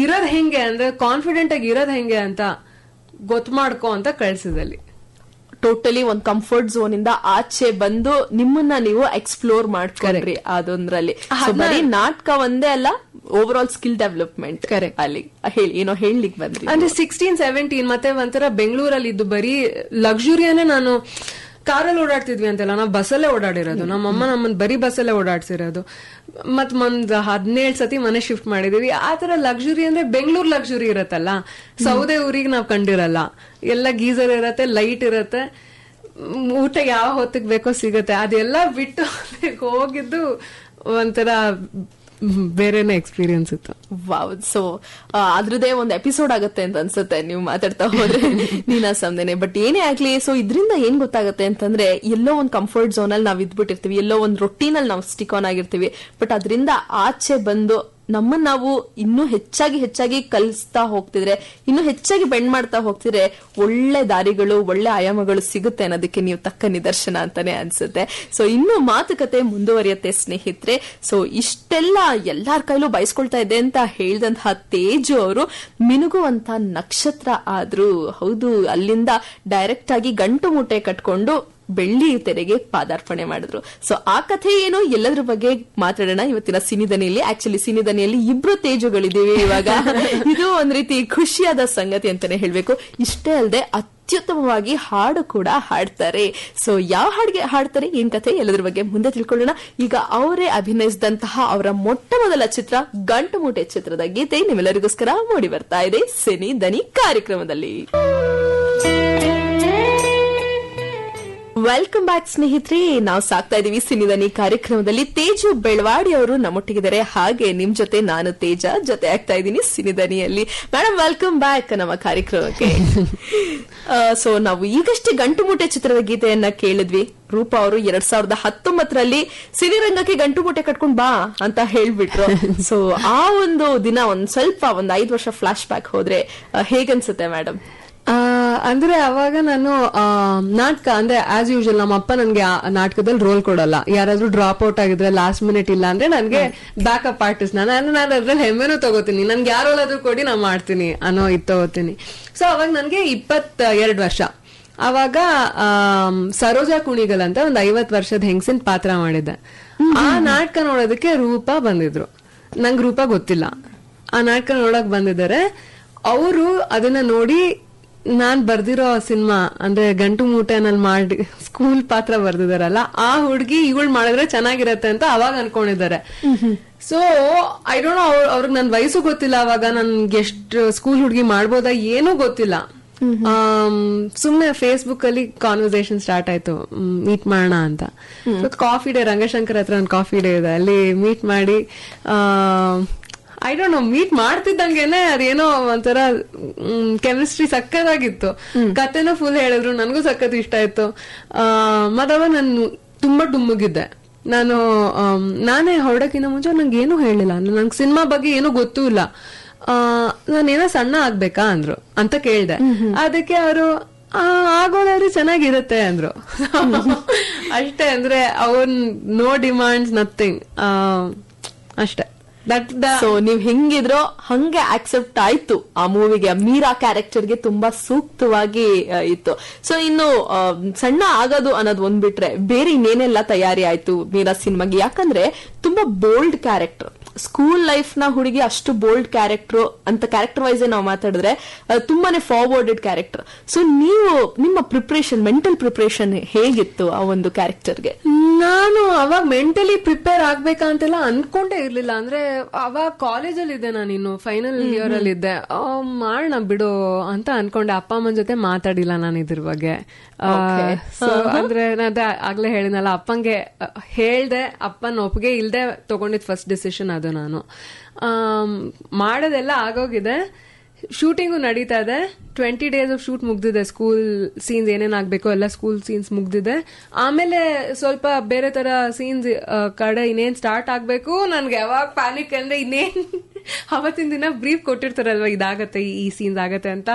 Speaker 2: ಇರೋದ್ ಹೆಂಗೆ ಅಂದ್ರೆ ಕಾನ್ಫಿಡೆಂಟ್ ಆಗಿ ಇರೋದ್ ಹೆಂಗೆ ಅಂತ ಗೊತ್ತು ಮಾಡ್ಕೋ ಅಂತ ಕಳ್ಸಿದಲ್ಲಿ.
Speaker 1: ಟೋಟಲಿ ಒಂದ್ ಕಂಫರ್ಟ್ ಝೋನ್ ಇಂದ ಆಚೆ ಬಂದು ನಿಮ್ಮನ್ನ ನೀವು ಎಕ್ಸ್ಪ್ಲೋರ್ ಮಾಡ್ಕೊಂಡ್ರಿ ಅದೊಂದ್ರಲ್ಲಿ. ಬರೀ ನಾಟಕ ಒಂದೇ ಅಲ್ಲ, over all skill development.
Speaker 2: Correct.
Speaker 1: ಅಲ್ಲಿ ಹೇಳಿ, ಏನೋ ಹೇಳಲಿಕ್ಕೆ ಬಂದ್ರಿ.
Speaker 2: ಅಂದ್ರೆ 16-17 ಮತ್ತೆ ಒಂಥರ ಬೆಂಗಳೂರಲ್ಲಿ ಇದ್ದು ಬರೀ ಲಕ್ಸುರಿಯನ್ನೇ. ನಾನು ಕಾರಲ್ಲಿ ಓಡಾಡ್ತಿದ್ವಿ ಅಂತೆಲ್ಲ, ನಾವು ಬಸ್ಸಲ್ಲೇ ಓಡಾಡಿರೋದು. ನಮ್ಮಮ್ಮ ನಮ್ಮನ್ನ ಬರೀ ಬಸ್ಸಲ್ಲೇ ಓಡಾಡ್ಸಿರೋದು. ಮತ್ ಒಂದ್ 17 ಸತಿ ಮನೆ ಶಿಫ್ಟ್ ಮಾಡಿದೀವಿ. ಆತರ ಲಕ್ಸುರಿ ಅಂದ್ರೆ ಬೆಂಗಳೂರು ಲಕ್ಸುರಿ ಇರತ್ತಲ್ಲ, ಸೌದೆ ಊರಿಗೆ ನಾವ್ ಕಂಡಿರಲ್ಲ. ಎಲ್ಲ ಗೀಸರ್ ಇರತ್ತೆ, ಲೈಟ್ ಇರತ್ತೆ, ಊಟ ಯಾವ ಹೊತ್ತಿಗೆ ಬೇಕೋ ಸಿಗತ್ತೆ. ಅದೆಲ್ಲ ಬಿಟ್ಟು ಹೋಗಿದ್ದು ಒಂಥರ ಬೇರೆನೆ ಎಕ್ಸ್ಪೀರಿಯನ್ಸ್ ಇತ್ತು.
Speaker 1: ವಾವ್. ಸೊ ಅದ್ರದೇ ಒಂದು ಎಪಿಸೋಡ್ ಆಗತ್ತೆ ಅಂತ ಅನ್ಸುತ್ತೆ ನೀವು ಮಾತಾಡ್ತಾ ಹೋದ್ರೆ ನೀನಾಸಂದೇನೆ. ಬಟ್ ಏನೇ ಆಗ್ಲಿ, ಸೊ ಇದ್ರಿಂದ ಏನ್ ಗೊತ್ತಾಗತ್ತೆ ಅಂತಂದ್ರೆ, ಎಲ್ಲೋ ಒಂದ್ ಕಂಫರ್ಟ್ ಝೋನ್ ಅಲ್ಲಿ ನಾವ್ ಇದ್ಬಿಟ್ಟಿರ್ತೀವಿ, ಎಲ್ಲೋ ಒಂದ್ ರೊಟೀನಲ್ಲಿ ನಾವು ಸ್ಟಿಕ್ ಆನ್ ಆಗಿರ್ತೀವಿ. ಬಟ್ ಅದರಿಂದ ಆಚೆ ಬಂದು ನಮ್ಮನ್ನ ನಾವು ಇನ್ನೂ ಹೆಚ್ಚಾಗಿ ಕಲಿಸ್ತಾ ಹೋಗ್ತಿದ್ರೆ, ಇನ್ನೂ ಹೆಚ್ಚಾಗಿ ಬೆಂಡ್ ಮಾಡ್ತಾ ಹೋಗ್ತಿದ್ರೆ, ಒಳ್ಳೆ ದಾರಿಗಳು, ಒಳ್ಳೆ ಆಯಾಮಗಳು ಸಿಗುತ್ತೆ ಅನ್ನೋದಕ್ಕೆ ನೀವು ತಕ್ಕ ನಿದರ್ಶನ ಅಂತಾನೆ ಅನ್ಸುತ್ತೆ. ಸೊ ಇನ್ನು ಮಾತುಕತೆ ಮುಂದುವರಿಯುತ್ತೆ ಸ್ನೇಹಿತರೆ. ಸೊ ಇಷ್ಟೆಲ್ಲ ಎಲ್ಲಾರ ಕೈಲೂ ಬಯಸ್ಕೊಳ್ತಾ ಇದೆ ಅಂತ ಹೇಳಿದಂತಹ ತೇಜು ಅವರು ಮಿನುಗುವಂತ ನಕ್ಷತ್ರ ಆದ್ರು. ಹೌದು, ಅಲ್ಲಿಂದ ಡೈರೆಕ್ಟ್ ಆಗಿ ಗಂಟು ಮೂಟೆ ಕಟ್ಕೊಂಡು ಬೆಳ್ಳಿ ತೆರೆಗೆ ಪಾದಾರ್ಪಣೆ ಮಾಡಿದ್ರು. ಸೊ ಆ ಕಥೆ ಏನು, ಎಲ್ಲದ್ರ ಬಗ್ಗೆ ಮಾತಾಡೋಣ ಇವತ್ತಿನ ಸಿನಿದನಿಯಲ್ಲಿ. ಆಕ್ಚುಲಿ ಸಿನಿದನಿಯಲ್ಲಿ ಇಬ್ರು ತೇಜುಗಳಿದ್ದೀವಿ ಇವಾಗ. ಇದು ಒಂದ್ ರೀತಿ ಖುಷಿಯಾದ ಸಂಗತಿ ಅಂತಾನೆ ಹೇಳ್ಬೇಕು. ಇಷ್ಟೇ ಅಲ್ಲದೆ ಅತ್ಯುತ್ತಮವಾಗಿ ಹಾಡು ಕೂಡ ಹಾಡ್ತಾರೆ. ಸೊ ಯಾವ ಹಾಡಿಗೆ ಹಾಡ್ತಾರೆ, ಏನ್ ಕಥೆ, ಎಲ್ಲದ್ರ ಬಗ್ಗೆ ಮುಂದೆ ತಿಳ್ಕೊಳ್ಳೋಣ. ಈಗ ಅವರೇ ಅಭಿನಯಿಸಿದಂತಹ ಅವರ ಮೊಟ್ಟ ಮೊದಲ ಚಿತ್ರ ಗಂಟು ಮೂಟೆ ಚಿತ್ರದ ಗೀತೆ ನಿಮ್ಮೆಲ್ಲರಿಗೋಸ್ಕರ ಮೂಡಿ ಬರ್ತಾ ಇದೆ ಸಿನಿ ದನಿ ಕಾರ್ಯಕ್ರಮದಲ್ಲಿ. ವೆಲ್ಕಮ್ ಬ್ಯಾಕ್ ಸ್ನೇಹಿತರೆ. ನಾವು ಸಾಕ್ತಾ ಇದೀವಿ ಸಿನಿದನಿ ಕಾರ್ಯಕ್ರಮದಲ್ಲಿ. ತೇಜು ಬೆಳವಾಡಿ ಅವರು ನಮ್ಮೊಟ್ಟಿಗಿದ್ದಾರೆ, ಹಾಗೆ ನಿಮ್ ಜೊತೆ ನಾನು ತೇಜ ಜೊತೆ ಆಗ್ತಾ ಇದ್ದೀನಿ ಸಿನಿದನಿಯಲ್ಲಿ. ಮೇಡಮ್, ವೆಲ್ಕಮ್ ಬ್ಯಾಕ್ ನಮ್ಮ ಕಾರ್ಯಕ್ರಮಕ್ಕೆ. ಸೊ ನಾವು ಈಗಷ್ಟೇ ಗಂಟು ಮೂಟೆ ಚಿತ್ರದ ಗೀತೆಯನ್ನ ಕೇಳಿದ್ವಿ. ರೂಪಾ ಅವರು 2019ರಲ್ಲಿ ಸಿನಿರಂಗಕ್ಕೆ ಗಂಟು ಮೂಟೆ ಕಟ್ಕೊಂಡ್ ಬಾ ಅಂತ ಹೇಳ್ಬಿಟ್ರು. ಸೊ ಆ ಒಂದು ದಿನ ಒಂದ್ 5 ವರ್ಷ ಫ್ಲಾಶ್ ಬ್ಯಾಕ್ ಹೋದ್ರೆ ಹೇಗನ್ಸುತ್ತೆ ಮೇಡಮ್?
Speaker 2: ಅಂದ್ರೆ ಅವಾಗ ನಾನು ನಾಟಕ ಅಂದ್ರೆ ಆಸ್ ಯೂಶುವಲ್ ನಮ್ಮ ಅಪ್ಪ ನನ್ಗೆ ನಾಟಕದಲ್ಲಿ ರೋಲ್ ಕೊಡಲ್ಲ. ಯಾರಾದ್ರೂ ಡ್ರಾಪ್ ಔಟ್ ಆಗಿದ್ರೆ ಲಾಸ್ಟ್ ಮಿನಿಟ್ ಇಲ್ಲ ಅಂದ್ರೆ ನನ್ಗೆ ಬ್ಯಾಕಪ್ ಆರ್ಟಿಸ್ಟ್ ನಾನು ಅದ್ರಲ್ಲಿ ಹೆಮ್ಮೆನೂ ತಗೋತೀನಿ. ನನ್ಗೆ ಯಾರು ರೋಲ್ ಕೊಡಿ ನಾ ಮಾಡ್ತೀನಿ ಅನ್ನೋ ಇದು ತಗೋತೀನಿ. ಸೊ ಅವಾಗ ನನ್ಗೆ 22 ವರ್ಷ. ಅವಾಗ ಸರೋಜಾ ಕುಣಿಗಲ್ ಅಂತ ಒಂದ್ 50 ವರ್ಷದ ಹೆಂಗಸಿನ ಪಾತ್ರ ಮಾಡಿದ್ದೆ. ಆ ನಾಟಕ ನೋಡೋದಕ್ಕೆ ರೂಪಾ ಬಂದಿದ್ರು. ನಂಗೆ ರೂಪಾ ಗೊತ್ತಿಲ್ಲ. ಆ ನಾಟಕ ನೋಡಕ್ ಬಂದಿದ್ದಾರೆ. ಅವರು ಅದನ್ನ ನೋಡಿ ನಾನ್ ಬರ್ದಿರೋ ಸಿನಿಮಾ ಅಂದ್ರೆ ಗಂಟು ಮೂಟೆನಲ್ಲಿ ಮಾಡಿ ಸ್ಕೂಲ್ ಪಾತ್ರ ಬರ್ದಿದಾರಲ್ಲ, ಆ ಹುಡ್ಗಿ ಇವಳು ಮಾಡಿದ್ರೆ ಚೆನ್ನಾಗಿರತ್ತೆ ಅಂತ ಅವಾಗ ಅನ್ಕೊಂಡಿದ್ದಾರೆ. ಸೊ ಐ ಡೋಂಟ್ ನೋ, ಅವ್ರಿಗೆ ನನ್ ವಯಸ್ಸು ಗೊತ್ತಿಲ್ಲ. ಅವಾಗ ನನ್ಗೆ ಎಷ್ಟು ಸ್ಕೂಲ್ ಹುಡ್ಗಿ ಮಾಡ್ಬೋದಾ ಏನೂ ಗೊತ್ತಿಲ್ಲ. ಸುಮ್ನೆ ಫೇಸ್ಬುಕ್ ಅಲ್ಲಿ ಕಾನ್ವರ್ಸೇಷನ್ ಸ್ಟಾರ್ಟ್ ಆಯ್ತು, ಮೀಟ್ ಮಾಡೋಣ ಅಂತ. ಕಾಫಿ ಡೇ, ರಂಗಶಂಕರ್ ಹತ್ರ ಒಂದು ಕಾಫಿ ಡೇ ಇದೆ, ಅಲ್ಲಿ ಮೀಟ್ ಮಾಡಿ ಐ ಡೋಂಟ್ ನೋ, ಮೀಟ್ ಮಾಡ್ತಿದ್ದಂಗೆನೆ ಅದೇನೋ ಒಂಥರ ಕೆಮಿಸ್ಟ್ರಿ ಸಕ್ಕತ್ತಾಗಿತ್ತು. ಕತೆನೂ ಫುಲ್ ಹೇಳಿದ್ರು, ನನ್ಗೂ ಸಖತ್ ಇಷ್ಟ ಆಯ್ತು. ಮತ್ತವ ನಾನು ತುಂಬಾ ಡುಮ್ಮಗಿದ್ದೆ. ನಾನೇ ಹೊರಡಕ್ಕಿಂತ ಮುಂಚೆ ನಂಗೆ ಏನೂ ಹೇಳಿಲ್ಲ, ನಂಗೆ ಸಿನಿಮಾ ಬಗ್ಗೆ ಏನೂ ಗೊತ್ತೂ ಇಲ್ಲ. ನಾನೇನೋ ಸಣ್ಣ ಆಗ್ಬೇಕಾ ಅಂದ್ರು ಅಂತ ಕೇಳ್ದೆ. ಅದಕ್ಕೆ ಅವರು ಆಗೋದಾದ್ರೆ ಚೆನ್ನಾಗಿರತ್ತೆ ಅಂದ್ರು. ಅಷ್ಟೇ. ಅಂದ್ರೆ ಅವ್ರ ನೋ ಡಿಮಾಂಡ್ಸ್, ನಥಿಂಗ್, ಅಷ್ಟೇ.
Speaker 1: ಸೊ ನೀವ್ ಹೆಂಗಿದ್ರೋ ಹಂಗೆ ಆಕ್ಸೆಪ್ಟ್ ಆಯ್ತು. ಆ ಮೂವಿಗೆ, ಮೀರಾ ಕ್ಯಾರೆಕ್ಟರ್ಗೆ ತುಂಬಾ ಸೂಕ್ತವಾಗಿ ಇತ್ತು. ಸೊ ಇನ್ನು ಸಣ್ಣ ಆಗೋದು ಅನ್ನೋದು ಒಂದ್ ಬಿಟ್ರೆ ಬೇರೆ ಇನ್ನೇನೆಲ್ಲ ತಯಾರಿ ಆಯ್ತು ಮೀರಾ ಸಿನಿಮಾಗೆ? ಯಾಕಂದ್ರೆ ತುಂಬಾ ಬೋಲ್ಡ್ ಕ್ಯಾರೆಕ್ಟರ್, ಸ್ಕೂಲ್ ಲೈಫ್ ನ ಹುಡುಗಿ ಅಷ್ಟು ಬೋಲ್ಡ್ ಕ್ಯಾರೆಕ್ಟರ್ ಅಂತ ಕ್ಯಾರೆಕ್ಟರ್ ವೈಸ್ ನಾವು ಮಾತಾಡಿದ್ರೆ ತುಂಬಾನೇ ಫಾರ್ವರ್ಡೆಡ್ ಕ್ಯಾರೆಕ್ಟರ್. ಸೊ ನೀವು ನಿಮ್ಮ ಪ್ರಿಪರೇಷನ್, ಮೆಂಟಲ್ ಪ್ರಿಪರೇಷನ್ ಹೇಗಿತ್ತು ಆ ಒಂದು ಕ್ಯಾರೆಕ್ಟರ್ಗೆ?
Speaker 2: ನಾನು ಅವಾಗ ಮೆಂಟಲಿ ಪ್ರಿಪೇರ್ ಆಗ್ಬೇಕಂತೆಲ್ಲ ಅನ್ಕೊಂಡೇ ಇರ್ಲಿಲ್ಲ. ಅಂದ್ರೆ ಅವಾಗ ಕಾಲೇಜಲ್ಲಿ ಇದ್ದೆ, ನಾನು ಇನ್ನು ಫೈನಲ್ ಇಯರ್ ಅಲ್ಲಿ ಇದ್ದೆ. ಮಾಡೋಣ ಬಿಡು ಅಂತ ಅನ್ಕೊಂಡೆ. ಅಪ್ಪ ಅಮ್ಮನ ಜೊತೆ ಮಾತಾಡಿಲ್ಲ ನಾನು ಇದ್ರ ಬಗ್ಗೆ. ಅಂದ್ರೆ ಅದೇ ಆಗ್ಲೇ ಹೇಳಿದ್ನಲ್ಲ, ಅಪ್ಪಂಗೆ ಹೇಳ್ದೆ, ಅಪ್ಪನ ಒಪ್ಪಿಗೆ ಇಲ್ದೆ ತಗೊಂಡಿದ್ ಫಸ್ಟ್ ಡಿಸಿಷನ್ ಅದು. ನಾನು ಮಾಡೋದೆಲ್ಲ ಆಗೋಗಿದೆ, ಶೂಟಿಂಗು ನಡೀತಾ ಇದೆ. 20 days ಆಫ್ ಶೂಟ್ ಮುಗ್ದಿದೆ. ಸ್ಕೂಲ್ ಸೀನ್ಸ್ ಏನೇನ್ ಆಗ್ಬೇಕೋ ಎಲ್ಲ ಸ್ಕೂಲ್ ಸೀನ್ಸ್ ಮುಗ್ದಿದೆ. ಆಮೇಲೆ ಸ್ವಲ್ಪ ಬೇರೆ ತರ ಸೀನ್ಸ್ ಕಡೆ ಇನ್ನೇನ್ ಸ್ಟಾರ್ಟ್ ಆಗ್ಬೇಕು. ನನ್ಗೆ ಯಾವಾಗ ಪ್ಯಾನಿಕ್ ಅಂದ್ರೆ ಇನ್ನೇನ್ ಅವತ್ತಿನ ದಿನ ಬ್ರೀಫ್ ಕೊಟ್ಟಿರ್ತಾರಲ್ವಾ, ಇದಾಗತ್ತೆ, ಈ ಸೀನ್ಸ್ ಆಗತ್ತೆ ಅಂತ.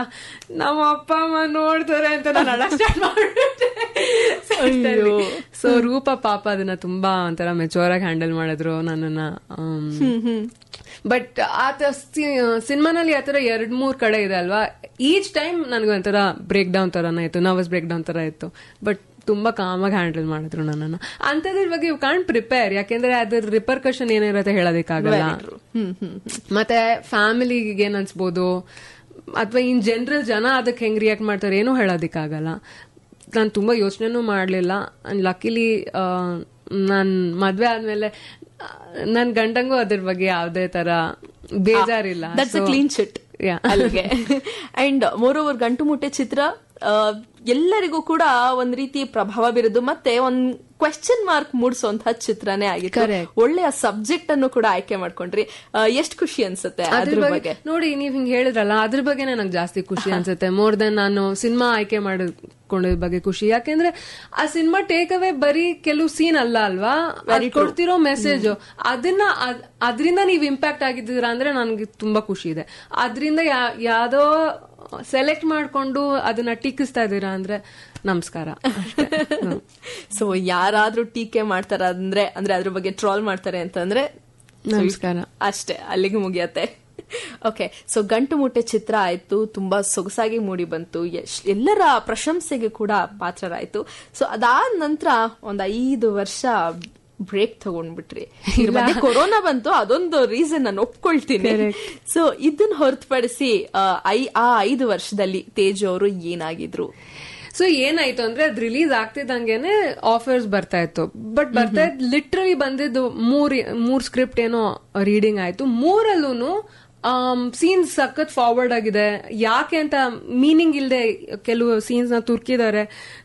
Speaker 2: ನಮ್ಮ ಅಪ್ಪ ಅಮ್ಮ ನೋಡ್ತಾರೆ ಅಂತ ನಾನು ಅಳ ಸ್ಟಾರ್ಟ್ ಮಾಡ್ಬಿಟ್ಟೆ. ಸೊ ರೂಪಾ ಪಾಪ ಅದನ್ನ ತುಂಬಾ ಒಂಥರ ಮೆಚೂರ್ ಆಗಿ ಹ್ಯಾಂಡಲ್ ಮಾಡಿದ್ರು ನನ್ನನ್ನ. ಬಟ್ ಆತ ಸಿನಿಮಾನಲ್ಲಿ ಆತರ 2-3 ಕಡೆ ಇದೆ ಅಲ್ವಾ, ಈಚ್ ಟೈಮ್ ನನ್ಗೆ ಒಂಥರ ಬ್ರೇಕ್ ಡೌನ್ ತರನೇ ಇತ್ತು, ನರ್ವಸ್ ಬ್ರೇಕ್ ಡೌನ್ ತರ ಇತ್ತು. ಬಟ್ ತುಂಬಾ ಕಾಮಾಗಿ ಹ್ಯಾಂಡಲ್ ಮಾಡಿದ್ರು ನನ್ನನ್ನು. ಅಂತದ್ರ ಬಗ್ಗೆ ಯು ಕಾಂಟ್ ಪ್ರಿಪೇರ್, ಯಾಕೆಂದ್ರೆ ಅದ್ರ ರಿಪರ್ಕಷನ್ ಏನಿರುತ್ತೆ ಹೇಳೋದಕ್ಕಾಗಲ್ಲ. ಮತ್ತೆ ಫ್ಯಾಮಿಲಿಗೆ ಏನ್ ಅನ್ಸ್ಬೋದು ಅಥವಾ ಇನ್ ಜನರಲ್ ಜನ ಅದಕ್ಕೆ ಹೆಂಗ್ ರಿಯಾಕ್ಟ್ ಮಾಡ್ತಾರೆ ಏನೂ ಹೇಳೋದಕ್ಕಾಗಲ್ಲ. ನಾನು ತುಂಬಾ ಯೋಚನೆನೂ ಮಾಡ್ಲಿಲ್ಲ. ಲಕ್ಕಿಲಿ ನಾನ್ ಮದ್ವೆ ಆದ್ಮೇಲೆ ನನ್ ಗಂಡಂಗೂ ಅದ್ರ ಬಗ್ಗೆ ಯಾವ್ದೇ ತರ ಬೇಜಾರಿಲ್ಲ.
Speaker 1: ಕ್ಲೀನ್ ಚಿಟ್ ಅಲ್ಲಿಗೆ. ಅಂಡ್ ಮೋರ್ ಓವರ್ ಗಂಟು ಮುಟ್ಟೆ ಚಿತ್ರ ಎಲ್ಲರಿಗೂ ಕೂಡ ಒಂದ್ ರೀತಿ ಪ್ರಭಾವ ಬೀರೋದು ಮತ್ತೆ ಒಂದ್ ಕ್ವೆಶ್ಚನ್ ಮಾರ್ಕ್ ಮೂಡಿಸುವಂತಹ ಚಿತ್ರನೇ ಆಗಿತ್ತು. ಒಳ್ಳೆಯ ಸಬ್ಜೆಕ್ಟ್ ಅನ್ನು ಕೂಡ ಆಯ್ಕೆ ಮಾಡ್ಕೊಂಡ್ರಿ. ಎಷ್ಟು ಖುಷಿ ಅನ್ಸುತ್ತೆ ಅದ್ರ ಬಗ್ಗೆ
Speaker 2: ನೋಡಿ. ನೀವ್ ಹಿಂಗ್ ಹೇಳಿದ್ರಲ್ಲ, ಅದ್ರ ಬಗ್ಗೆ ನಂಗೆ ಜಾಸ್ತಿ ಖುಷಿ ಅನ್ಸುತ್ತೆ ಮೋರ್ ದೆನ್ ನಾನು ಸಿನಿಮಾ ಆಯ್ಕೆ ಮಾಡಿಕೊಂಡಿದ್ ಬಗ್ಗೆ ಖುಷಿ. ಯಾಕೆಂದ್ರೆ ಆ ಸಿನಿಮಾ ಟೇಕ್ ಅವೇ ಬರೀ ಕೆಲವು ಸೀನ್ ಅಲ್ಲ ಅಲ್ವಾ, ಕೊಡ್ತಿರೋ ಮೆಸೇಜ್ ಅದರಿಂದ ನೀವ್ ಇಂಪ್ಯಾಕ್ಟ್ ಆಗಿದ್ದೀರಾ ಅಂದ್ರೆ ನನ್ಗೆ ತುಂಬಾ ಖುಷಿ ಇದೆ. ಅದ್ರಿಂದ ಯಾವ್ದೋ ಸೆಲೆಕ್ಟ್ ಮಾಡ್ಕೊಂಡು ಅದನ್ನ ಟೀಕಿಸ್ತಾ ಇದ್ದೀರಾ ಅಂದ್ರೆ ನಮಸ್ಕಾರ.
Speaker 1: ಸೊ ಯಾರಾದ್ರೂ ಟೀಕೆ ಮಾಡ್ತಾರ ಅಂದ್ರೆ ಅದ್ರ ಬಗ್ಗೆ ಟ್ರಾಲ್ ಮಾಡ್ತಾರೆ ಅಂತಂದ್ರೆ
Speaker 2: ನಮಸ್ಕಾರ
Speaker 1: ಅಷ್ಟೇ, ಅಲ್ಲಿಗೆ ಮುಗಿಯತ್ತೆ. ಓಕೆ, ಸೊ ಗಂಟು ಮುಟ್ಟೆ ಚಿತ್ರ ಆಯ್ತು, ತುಂಬಾ ಸೊಗಸಾಗಿ ಮೂಡಿ ಬಂತು, ಎಲ್ಲರ ಪ್ರಶಂಸೆಗೆ ಕೂಡ ಪಾತ್ರರಾಯ್ತು. ಸೊ ಅದಾದ ನಂತರ ಒಂದ್ 5 ವರ್ಷ ಬ್ರೇಕ್ ತಗೊಂಡ್ಬಿಟ್ರಿ. ಕೊರೋನಾ ಬಂತು, ಅದೊಂದು ರೀಸನ್ ನಾನು ಒಪ್ಕೊಳ್ತೀನಿ. ಸೊ ಇದನ್ನ ಹೊರತುಪಡಿಸಿ ಆ 5 ವರ್ಷದಲ್ಲಿ ತೇಜು ಅವರು ಏನಾಗಿದ್ರು?
Speaker 2: ಸೊ ಏನಾಯ್ತು ಅಂದ್ರೆ ಅದ್ ರಿಲೀಸ್ ಆಗ್ತಿದ್ದಂಗೆನೆ ಆಫರ್ಸ್ ಬರ್ತಾ ಇತ್ತು. ಬಟ್ ಬರ್ತಾ ಇದ್ ಲಿಟ್ರಲಿ ಬಂದಿದ್ದು ಮೂರ್ ಸ್ಕ್ರಿಪ್ಟ್ ಏನೋ ರೀಡಿಂಗ್ ಆಯ್ತು. ಮೂರಲ್ಲೂ ಸೀನ್ಸ್ ಸಖತ್ ಫಾರ್ವರ್ಡ್ ಆಗಿದೆ. ಯಾಕೆ ಅಂತ ಮೀನಿಂಗ್ ಇಲ್ದೆ ಕೆಲವು ಸೀನ್ಸ್ ನ ತುರ್ಕಿದ್ದಾರೆ.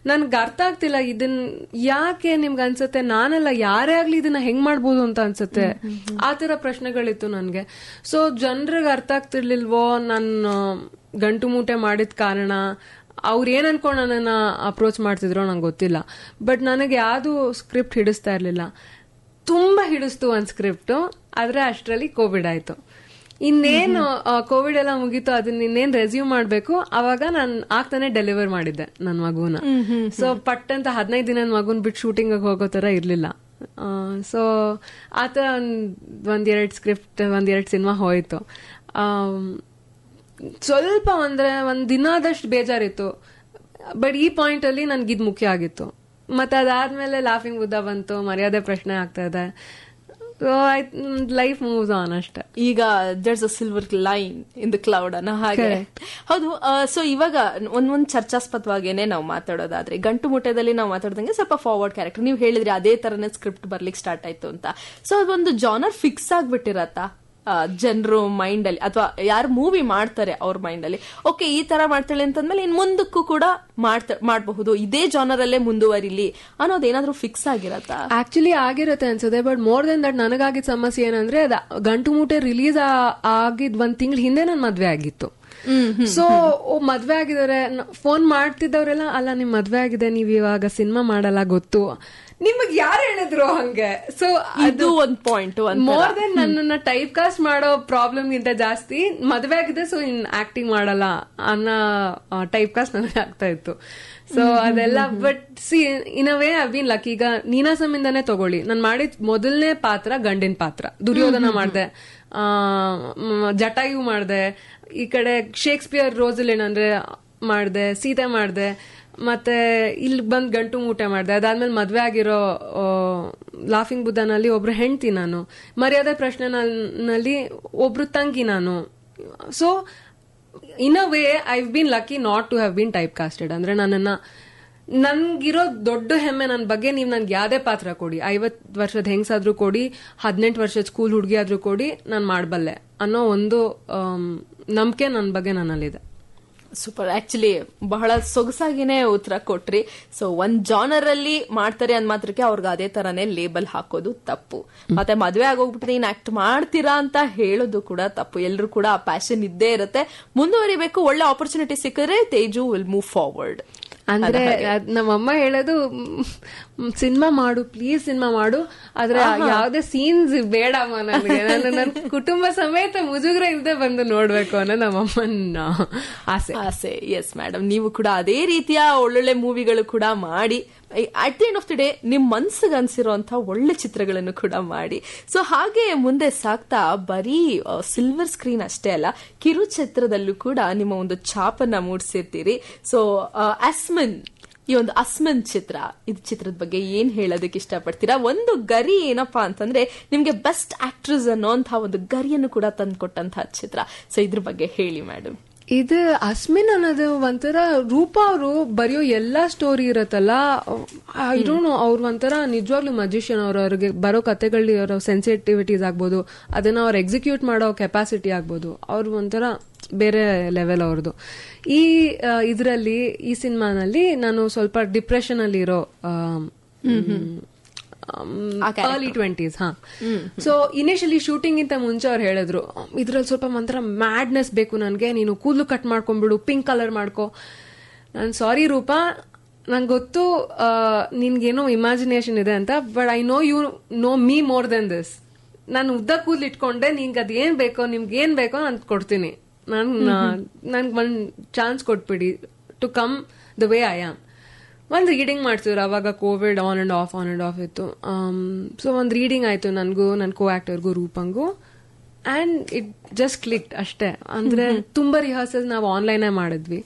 Speaker 2: ನನ್ಗೆ ಅರ್ಥ ಆಗ್ತಿಲ್ಲ ಇದನ್ ಯಾಕೆ ನಿಮ್ಗೆ ಅನ್ಸುತ್ತೆ. ನಾನೆಲ್ಲ ಯಾರೇ ಆಗ್ಲಿ ಇದನ್ನ ಹೆಂಗ್ ಮಾಡ್ಬೋದು ಅಂತ ಅನ್ಸುತ್ತೆ. ಆತರ ಪ್ರಶ್ನೆಗಳಿತ್ತು ನನ್ಗೆ. ಸೊ ಜನರಿಗೆ ಅರ್ಥ ಆಗ್ತಿರ್ಲಿಲ್ವೋ ನಾನು ಗಂಟು ಮೂಟೆ ಮಾಡಿದ ಕಾರಣ, ಅವ್ರು ಏನ್ ಅನ್ಕೊಂಡು ನನ್ನನ್ನ ಅಪ್ರೋಚ್ ಮಾಡ್ತಿದ್ರೋ ನಂಗೆ ಗೊತ್ತಿಲ್ಲ. ಬಟ್ ನನಗೆ ಯಾವ್ದು ಸ್ಕ್ರಿಪ್ಟ್ ಹಿಡಿಸ್ತಾ ಇರ್ಲಿಲ್ಲ. ತುಂಬಾ ಹಿಡಿಸ್ತು ಒಂದ್ ಸ್ಕ್ರಿಪ್ಟ್, ಆದ್ರೆ ಅಷ್ಟರಲ್ಲಿ ಕೋವಿಡ್ ಆಯ್ತು. ಇನ್ನೇನು ಕೋವಿಡ್ ಎಲ್ಲ ಮುಗೀತು, ಅದನ್ನ ಇನ್ನೇನ್ ರೆಸ್ಯೂಮ್ ಮಾಡ್ಬೇಕು, ಅವಾಗ ನಾನು ಆಗ್ತಾನೆ ಡೆಲಿವರ್ ಮಾಡಿದ್ದೆ ನನ್ನ ಮಗುನ. ಸೊ ಪಟ್ಟಂತ 15 ದಿನದ ಮಗುನ್ ಬಿಟ್ಟು ಶೂಟಿಂಗ್ ಹೋಗೋ ತರ ಇರ್ಲಿಲ್ಲ. ಸೊ ಆತರ ಒಂದೆರಡು ಸ್ಕ್ರಿಪ್ಟ್ 1-2 ಸಿನಿಮಾ ಹೋಯ್ತು. ಸ್ವಲ್ಪ ಅಂದ್ರೆ ಒಂದ್ ದಿನದಷ್ಟು ಬೇಜಾರಿತ್ತು. ಬಟ್ ಈ ಪಾಯಿಂಟ್ ಅಲ್ಲಿ ನನ್ಗಿದ್ ಮುಖ್ಯ ಆಗಿತ್ತು. ಮತ್ತೆ ಅದಾದ್ಮೇಲೆ ಲಾಫಿಂಗ್ ಬುದ್ಧ ಬಂತು, ಮರ್ಯಾದೆ ಪ್ರಶ್ನೆ ಆಗ್ತಾ ಇದೆ. ಲೈಫ್ ಮೂವ್ಸ್ ಆನ್ ಅಷ್ಟೇ.
Speaker 1: ಈಗ there's a silver lining in the cloud ಅನ್ನೋ ಹಾಗೆ. ಹೌದು. ಸೊ ಇವಾಗ ಒಂದೊಂದ್ ಚರ್ಚಾಸ್ಪದವಾಗೇನೆ ನಾವು ಮಾತಾಡೋದಾದ್ರೆ, ಗಂಟು ಮುಟ್ಟೆದಲ್ಲಿ ನಾವು ಮಾತಾಡ್ದಂಗೆ ಸ್ವಲ್ಪ ಫಾರ್ವರ್ಡ್ ಕ್ಯಾರೆಕ್ಟರ್, ನೀವು ಹೇಳಿದ್ರೆ ಅದೇ ತರನೇ ಸ್ಕ್ರಿಪ್ಟ್ ಬರ್ಲಿಕ್ಕೆ ಸ್ಟಾರ್ಟ್ ಆಯ್ತು ಅಂತ. ಸೊ ಅದೊಂದು ಜಾನರ್ ಫಿಕ್ಸ್ ಆಗ್ಬಿಟ್ಟಿರತ್ತಾ ಜನರು ಮೈಂಡ್ ಅಲ್ಲಿ, ಅಥವಾ ಯಾರು ಮೂವಿ ಮಾಡ್ತಾರೆ ಅವ್ರ ಮೈಂಡ್ ಅಲ್ಲಿ, ಓಕೆ ಈ ತರ ಮಾಡ್ತಾಳೆ ಅಂತಂದ್ಮೇಲೆ ಇನ್ ಮುಂದಕ್ಕೂ ಕೂಡ ಮಾಡಬಹುದು, ಇದೇ ಜಾನರ್ ಅಲ್ಲೇ ಮುಂದುವರಿಲಿ ಅನ್ನೋದೇನಾದ್ರೂ ಫಿಕ್ಸ್ ಆಗಿರತ್ತಾ?
Speaker 2: ಆಕ್ಚುಲಿ ಆಗಿರತ್ತೆ ಅನ್ಸುತ್ತೆ. ಬಟ್ ಮೋರ್ ದೆನ್ ದಟ್ ನನಗಾಗಿದ್ದ ಸಮಸ್ಯೆ ಏನಂದ್ರೆ, ಗಂಟು ಮೂಟೆ ರಿಲೀಸ್ ಆಗಿದ್ 1 ತಿಂಗಳ ಹಿಂದೆ ನನ್ ಮದ್ವೆ ಆಗಿತ್ತು. ಸೊ ಮದ್ವೆ ಆಗಿದ್ದಾರೆ, ಫೋನ್ ಮಾಡ್ತಿದ್ದವ್ರೆಲ್ಲ, ಅಲ್ಲ ನಿಮ್ ಮದ್ವೆ ಆಗಿದೆ, ನೀವ್ ಇವಾಗ ಸಿನಿಮಾ ಮಾಡಲ್ಲ ಗೊತ್ತು, ನಿಮಗ್ ಯಾರು ಹೇಳಿದ್ರು ಹಂಗೆ. ಸೊ
Speaker 1: ಅದು ಒಂದ್ ಪಾಯಿಂಟ್.
Speaker 2: ಮೋರ್ ದೆನ್ ನನ್ನನ್ನ ಟೈಪ್ ಕಾಸ್ಟ್ ಮಾಡೋ ಪ್ರಾಬ್ಲಮ್ ಗಿಂತ ಜಾಸ್ತಿ ಮದ್ವೆ ಆಗಿದೆ ಸೊ ಇನ್ ಆಕ್ಟಿಂಗ್ ಮಾಡಲ್ಲ ಅನ್ನೋ ಟೈಪ್ ಕಾಸ್ಟ್ ನನಗೆ ಆಗ್ತಾ ಇತ್ತು. ಸೊ ಅದೆಲ್ಲ. But C in a way I bean luck. ಈಗ ನೀನಾಸಮಿಂದಾನೇ ತಗೊಳ್ಳಿ, ನಾನ್ ಮಾಡಿದ ಮೊದಲನೇ ಪಾತ್ರ ಗಂಡಿನ ಪಾತ್ರ, ದುರ್ಯೋಧನ ಮಾಡ್ದೆ, ಜಟಾಯು ಮಾಡ್ದೆ, ಈ ಕಡೆ ಶೇಕ್ಸ್ಪಿಯರ್ ರೋಸಲಿನ್ ಅಂದ್ರೆ ಮಾಡ್ದೆ, ಸೀತೆ ಮಾಡ್ದೆ, ಮತ್ತೆ ಇಲ್ಲಿ ಬಂದ್ ಗಂಟು ಮೂಟೆ ಮಾಡ್ದೆ. ಅದಾದ್ಮೇಲೆ ಮದ್ವೆ ಆಗಿರೋ ಲಾಫಿಂಗ್ ಬುದ್ಧನಲ್ಲಿ ಒಬ್ರು ಹೆಂಡ್ತಿ ನಾನು, ಮರ್ಯಾದೆ ಪ್ರಶ್ನೆನಲ್ಲಿ ಒಬ್ರು ತಂಗಿ ನಾನು. So in a way I been lucky not to have been type casted. ಅಂದ್ರೆ ನನ್ಗಿರೋ ದೊಡ್ಡ ಹೆಮ್ಮೆ ನನ್ನ ಬಗ್ಗೆ, ನೀವ್ ನನ್ಗೆ ಯಾವ್ದೇ ಪಾತ್ರ ಕೊಡಿ, 50 ವರ್ಷದ ಹೆಂಗ್ಸಾದ್ರೂ ಕೊಡಿ, 18 ವರ್ಷದ ಸ್ಕೂಲ್ ಹುಡುಗಿ ಆದ್ರೂ ಕೊಡಿ, ನಾನ್ ಮಾಡ್ಬಲ್ಲೆ ಅನ್ನೋ ಒಂದು ನಂಬಿಕೆ ನನ್ನ ಬಗ್ಗೆ ನನ್ನಲ್ಲಿದೆ.
Speaker 1: ಸೂಪರ್. ಆಕ್ಚುಲಿ ಬಹಳ ಸೊಗಸಾಗಿನೇ ಉತ್ತರ ಕೊಟ್ರಿ. ಸೊ ಒಂದ್ ಜಾನರ್ ಅಲ್ಲಿ ಮಾಡ್ತಾರೆ ಅಂದ್ ಮಾತ್ರಕ್ಕೆ ಅವ್ರಿಗೆ ಅದೇ ತರನೇ ಲೇಬಲ್ ಹಾಕೋದು ತಪ್ಪು. ಮತ್ತೆ ಮದ್ವೆ ಆಗೋಗ್ಬಿಟ್ರೆ ನೀನ್ ಆಕ್ಟ್ ಮಾಡ್ತೀರಾ ಅಂತ ಹೇಳೋದು ಕೂಡ ತಪ್ಪು. ಎಲ್ರು ಕೂಡ ಆ ಪ್ಯಾಷನ್ ಇದ್ದೇ ಇರುತ್ತೆ, ಮುಂದುವರಿಬೇಕು. ಒಳ್ಳೆ ಆಪರ್ಚುನಿಟಿ ಸಿಕ್ಕಿದ್ರೆ ತೇಜು ವಿಲ್ ಮೂವ್ ಫಾರ್ವರ್ಡ್.
Speaker 2: ಅಂದ್ರೆ ನಮ್ಮಮ್ಮ ಹೇಳೋದು, ಸಿನಿಮಾ ಮಾಡು ಪ್ಲೀಸ್, ಸಿನಿಮಾ ಮಾಡು, ಆದ್ರೆ ಯಾವ್ದೇ ಸೀನ್ಸ್ ಬೇಡಮ್ಮ ನನಗೆ, ನನ್ನ ಕುಟುಂಬ ಸಮೇತ ಮುಜುಗರ ಇಲ್ಲದೆ ಬಂದು ನೋಡ್ಬೇಕು ಅನ್ನೋ ನಮ್ಮಮ್ಮನ
Speaker 1: ಆಸೆ. ಎಸ್ ಮೇಡಮ್, ನೀವು ಕೂಡ ಅದೇ ರೀತಿಯ ಒಳ್ಳೊಳ್ಳೆ ಮೂವಿಗಳು ಕೂಡ ಮಾಡಿ, at the end of the day ನಿಮ್ ಮನ್ಸಿಗೆ ಅನ್ಸಿರುವಂತಹ ಒಳ್ಳೆ ಚಿತ್ರಗಳನ್ನು ಕೂಡ ಮಾಡಿ. ಸೊ ಹಾಗೆ ಮುಂದೆ ಸಾಕ್ತಾ ಬರೀ ಸಿಲ್ವರ್ ಸ್ಕ್ರೀನ್ ಅಷ್ಟೇ ಅಲ್ಲ, ಕಿರು ಚಿತ್ರದಲ್ಲೂ ಕೂಡ ನಿಮ್ಮ ಒಂದು ಛಾಪನ್ನ ಮೂಡಿಸಿರ್ತೀರಿ. ಸೊ ಅಸ್ಮಿನ್ ಈ ಒಂದು ಅಸ್ಮಿನ್ ಚಿತ್ರ, ಇದು ಚಿತ್ರದ ಬಗ್ಗೆ ಏನ್ ಹೇಳೋದಕ್ಕೆ ಇಷ್ಟಪಡ್ತೀರಾ? ಒಂದು ಗರಿ ಏನಪ್ಪಾ ಅಂತಂದ್ರೆ ನಿಮ್ಗೆ ಬೆಸ್ಟ್ ಆಕ್ಟ್ರೆಸ್ ಅನ್ನೋಂತಹ ಒಂದು ಗರಿಯನ್ನು ಕೂಡ ತಂದ್ಕೊಟ್ಟಂತಹ ಚಿತ್ರ. ಸೊ ಇದ್ರ ಬಗ್ಗೆ ಹೇಳಿ ಮೇಡಮ್.
Speaker 2: ಇದು ಅಸ್ಮಿನ್ ಅನ್ನೋದು ಒಂಥರ ರೂಪಾ ಅವರು ಬರೆಯೋ ಎಲ್ಲಾ ಸ್ಟೋರಿ ಇರತ್ತಲ್ಲ, ಐ ಡೋಂಟ್ ನೋ, ಅವ್ರು ಒಂಥರ ನಿಜವಾಗ್ಲೂ ಮಜಿಷಿಯನ್. ಅವ್ರಿಗೆ ಬರೋ ಕತೆಗಳಲ್ಲಿ ಅವರ ಸೆನ್ಸಿಟಿವಿಟೀಸ್ ಆಗ್ಬೋದು, ಅದನ್ನ ಅವ್ರು ಎಕ್ಸಿಕ್ಯೂಟ್ ಮಾಡೋ ಕೆಪಾಸಿಟಿ ಆಗ್ಬೋದು, ಅವ್ರು ಒಂಥರ ಬೇರೆ ಲೆವೆಲ್ ಅವ್ರದ್ದು. ಇದರಲ್ಲಿ ಈ ಸಿನಿಮಾನಲ್ಲಿ ನಾನು ಸ್ವಲ್ಪ ಡಿಪ್ರೆಷನ್ ಅಲ್ಲಿ ಇರೋ early 20s. So initially shooting ಇಂತ ಮುಂಚೆ ಅವ್ರು ಹೇಳಿದ್ರು, ಇದ್ರಲ್ಲಿ ಸ್ವಲ್ಪ ಒಂಥರ ಮ್ಯಾಡ್ನೆಸ್ ಬೇಕು ನನ್ಗೆ, ನೀನು ಕೂದಲು ಕಟ್ ಮಾಡ್ಕೊಂಡ್ಬಿಡು, ಪಿಂಕ್ ಕಲರ್ ಮಾಡ್ಕೊ. ನಾನು ಸಾರಿ ರೂಪಾ, ನಂಗೆ ಗೊತ್ತು ನಿನ್ಗೇನೋ ಇಮ್ಯಾಜಿನೇಷನ್ ಇದೆ ಅಂತ, but I know you know me more than this. ನಾನು ಉದ್ದ ಕೂದಲು ಇಟ್ಕೊಂಡೆ, ನಿನ್ಗೆ ಅದೇನ್ ಬೇಕೋ, ನಿಮ್ಗೆ ಏನ್ ಬೇಕೋ ನಾನು ಕೊಡ್ತೀನಿ. ನನ್ಗೆ ಒಂದ್ ಚಾನ್ಸ್ ಕೊಟ್ಬಿಡಿ to come the way I am. ಒಂದು ರೀಡಿಂಗ್ ಮಾಡ್ತಿದ್ರು, ಅವಾಗ ಕೋವಿಡ್ ಆನ್ ಅಂಡ್ ಆಫ್ ಇತ್ತು. ಸೊ ಒಂದು ರೀಡಿಂಗ್ ಆಯ್ತು ನನಗೂ, ನನ್ನ ಕೋ ಆಕ್ಟರ್ಗೂ ರೂಪಂಗೂ, ಅಂಡ್ ಇಟ್ ಜಸ್ಟ್ ಕ್ಲಿಕ್ಡ್ ಅಷ್ಟೇ. ಅಂದ್ರೆ ತುಂಬಾ ರಿಹರ್ಸಲ್ಸ್ ನಾವು ಆನ್ಲೈನ್ ಮಾಡಿದ್ವಿ.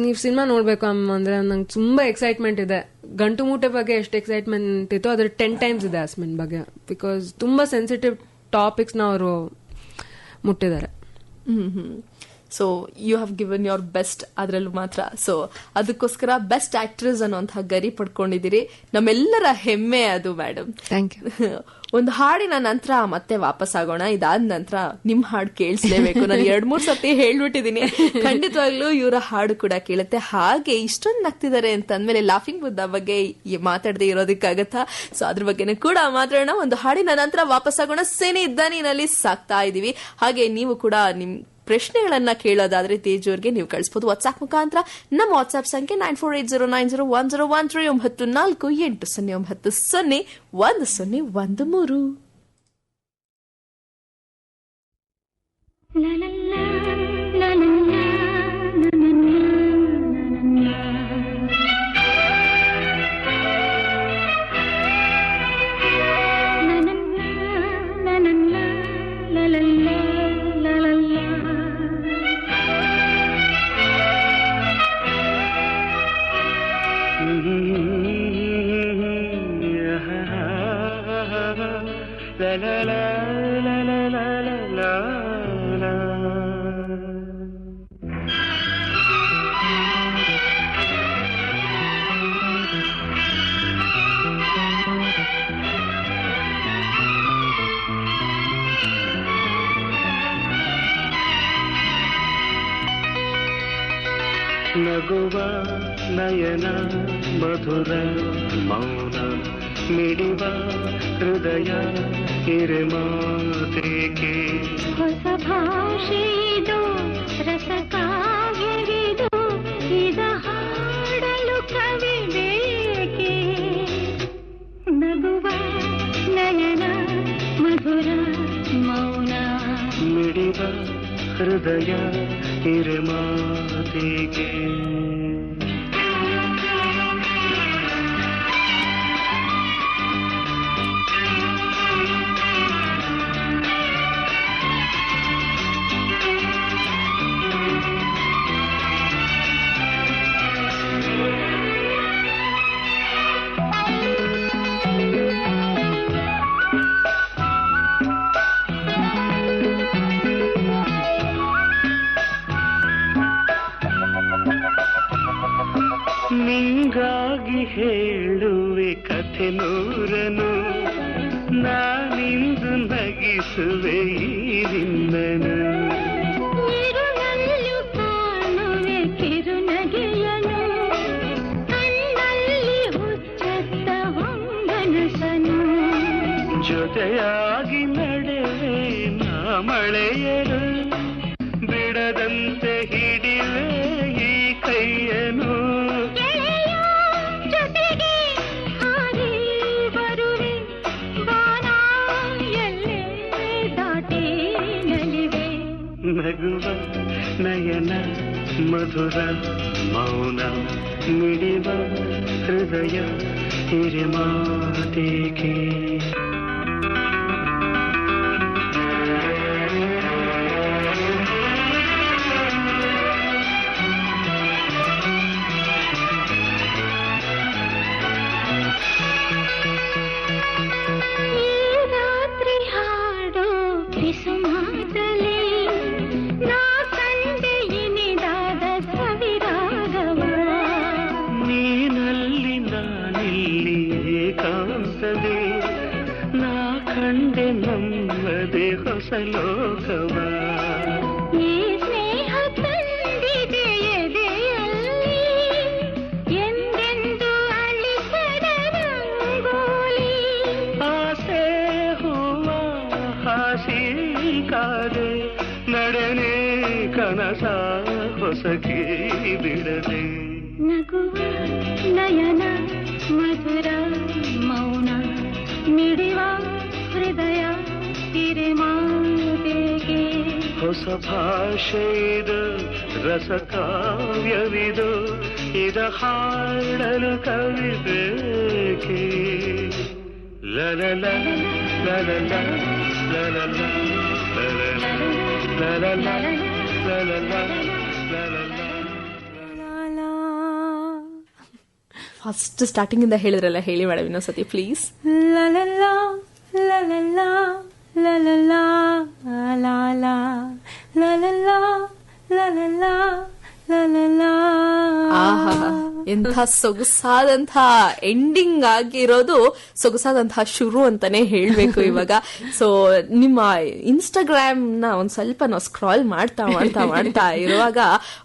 Speaker 2: ನೀವು ಸಿನಿಮಾ ನೋಡ್ಬೇಕು ಅಂದ್ರೆ ನಂಗೆ ತುಂಬಾ ಎಕ್ಸೈಟ್ಮೆಂಟ್ ಇದೆ. ಗಂಟು ಮೂಟೆ ಬಗ್ಗೆ ಎಷ್ಟು ಎಕ್ಸೈಟ್ಮೆಂಟ್ ಇತ್ತು ಅದ್ರ 10 times ಇದೆ ಅಸ್ಮಿನ್ ಬಗ್ಗೆ, ಬಿಕಾಸ್ ತುಂಬಾ ಸೆನ್ಸಿಟಿವ್ ಟಾಪಿಕ್ಸ್ ನ ಅವರು ಮುಟ್ಟಿದ್ದಾರೆ.
Speaker 1: So you have given your best ಅದರಲ್ಲೂ ಮಾತ್ರ. ಸೊ ಅದಕ್ಕೋಸ್ಕರ ಬೆಸ್ಟ್ ಆಕ್ಟ್ರೆಸ್ ಅನ್ನೋಂತಹ ಗರಿ ಪಡ್ಕೊಂಡಿದ್ದೀರಿ, ನಮ್ಮೆಲ್ಲರ ಹೆಮ್ಮೆ ಅದು ಮೇಡಮ್.
Speaker 2: Thank you.
Speaker 1: ಒಂದು ಹಾಡಿನ ನಂತರ ಮತ್ತೆ ವಾಪಸ್ ಆಗೋಣ. ಇದಾದ ನಂತರ ನಿಮ್ ಹಾಡು ಕೇಳಿಸ್ಲೇಬೇಕು. ನಾನು 2-3 ಸತಿ ಹೇಳ್ಬಿಟ್ಟಿದೀನಿ, ಖಂಡಿತವಾಗ್ಲೂ ಇವರ ಹಾಡು ಕೂಡ ಕೇಳುತ್ತೆ. ಹಾಗೆ ಇಷ್ಟೊಂದು ನಗ್ತಿದ್ದಾರೆ ಅಂತ ಅಂದ್ಮೇಲೆ ಲಾಫಿಂಗ್ ಬುದ್ಧ ಬಗ್ಗೆ ಮಾತಾಡದೆ ಇರೋದಕ್ಕಾಗತ್ತಾ? ಸೊ ಅದ್ರ ಬಗ್ಗೆನೂ ಕೂಡ ಮಾತಾಡೋಣ. ಒಂದು ಹಾಡಿನ ನಂತರ ವಾಪಸ್ ಆಗೋಣ. ಸೇನೆ ಇದ್ದಾನಿನಲ್ಲಿ ಸಾಕ್ತಾ ಇದೀವಿ. ಹಾಗೆ ನೀವು ಕೂಡ ನಿಮ್ ಪ್ರಶ್ನೆಗಳನ್ನ ಕೇಳೋದಾದ್ರೆ ತೇಜ್ ಅವ್ರಿಗೆ ನೀವು ಕಳಿಸಬಹುದು ವಾಟ್ಸ್ಆಪ್ ಮುಖಾಂತರ. ನಮ್ಮ ವಾಟ್ಸ್ಆಪ್ ಸಂಖ್ಯೆ 9480901013 9480901013.
Speaker 3: ನಗುವ ನಯನ ಮಧುರ ಮೌನ ಮಿಡಿವ ಹೃದಯ ಹಿರಿಮಾತೇಕೆ
Speaker 4: ಹೊಸ ಭಾಷೆಯಿದು ರಸಕಾವ್ಯವಿದು ಇದ ಹಾಡಲು ಕವಿ ಬೇಕೆ ನಗುವ ನಯನ ಮಧುರ ಮೌನ
Speaker 3: ಮಿಡಿವ ಹೃದಯ ಹಿರಿಮಾತೇಕೆ ನಿಂಗಾಗಿ ಹೇಳುವೆ ಕಥೆ ನೂರನು ನಾನಿಂದು ನಗಿಸುವೆ ಈ ನಿನ್ನನು
Speaker 4: ಇರುಳಲ್ಲೂ ಕಾಣುವೆ ಕಿರುನಗೆಯನು ಕಣ್ಣಲ್ಲಿ ಹುಚ್ಚತ್ತ ಹೊಂಗನಸನು
Speaker 3: ಜೊತೆಯಾಗಿ ನಡೆವೆ ನಾ ಮಳೆಯರು ಬಿಡದಂತೆ ಹಿಡಿವೆ ಈ ಕೈಯನು
Speaker 4: ಜೊತೆಗೆ ಹಾರಿ ಬರುವೆ ಬಾನ ಎಲ್ಲೇ ದಾಟಿ ನಲಿವೆ
Speaker 3: ನಗುವ ನಯನ ಮಧುರ ಮೌನ ಮಿಡಿವ ಹೃದಯ ಹಿರಿಮಾತೇಕೆ ಹೊಸ ಲೋಕವ.
Speaker 4: ಈ ಸ್ನೇಹ ತಂದಿದೆ ಎದೆಯಲ್ಲಿ ಎಂದೆಂದು ಅಳಿಸದ ರಂಗೋಲಿ.
Speaker 3: ಆಸೆ ಹೂವ ಹಾಸಿ ಕಾದೆ ನಡೆನೆ ಕನಸ ಹೊಸಕಿ ಬಿಡದೆ.
Speaker 4: ನಗುವ ನಯನ ಮಧುರ ಮೌನ ಮಿಡಿವ ಹೃದಯ ತಿರೆಮಾತೆಗೆ.
Speaker 3: ಹೊಸ ಭಾಷೆಯಿದು ರಸ ಕಾವ್ಯವಿದು ಇದ ಹಾಡಲು ಕವಿಬೇಕೆ. ಲಲಲ ಲಲಲ ಲಲಲ ಲಲಲ ಲಲಲ ಲಲಲ.
Speaker 1: ಫಸ್ಟ್ ಸ್ಟಾರ್ಟಿಂಗ್ ಇಂದ ಹೇಳಿದ್ರಲ್ಲ, ಹೇಳಿ ಮೇಡಮ್ ಇನ್ನೊಂದ್ಸತಿ ಪ್ಲೀಸ್.
Speaker 2: ಲಲಲಾ ಲಲಲಾ ಲಲಲಾ ಲಾಲಾ ಲಲಲಾ ಲಲಲಾ ಲಲಲಾ.
Speaker 1: ಆಹಾ, ಎಂಥ ಸೊಗಸಾದಂತಹ ಎಂಡಿಂಗ್ ಆಗಿರೋದು, ಸೊಗಸಾದಂತಹ ಶುರು ಅಂತಾನೆ ಹೇಳ್ಬೇಕು ಇವಾಗ. ಸೊ ನಿಮ್ಮ ಇನ್ಸ್ಟಾಗ್ರಾಮ್ ನ ಒಂದ್ ಸ್ವಲ್ಪ ನಾವು ಸ್ಕ್ರಾಲ್ ಮಾಡ್ತಾ ಮಾಡ್ತಾ ಮಾಡ್ತಾ ಇರುವಾಗ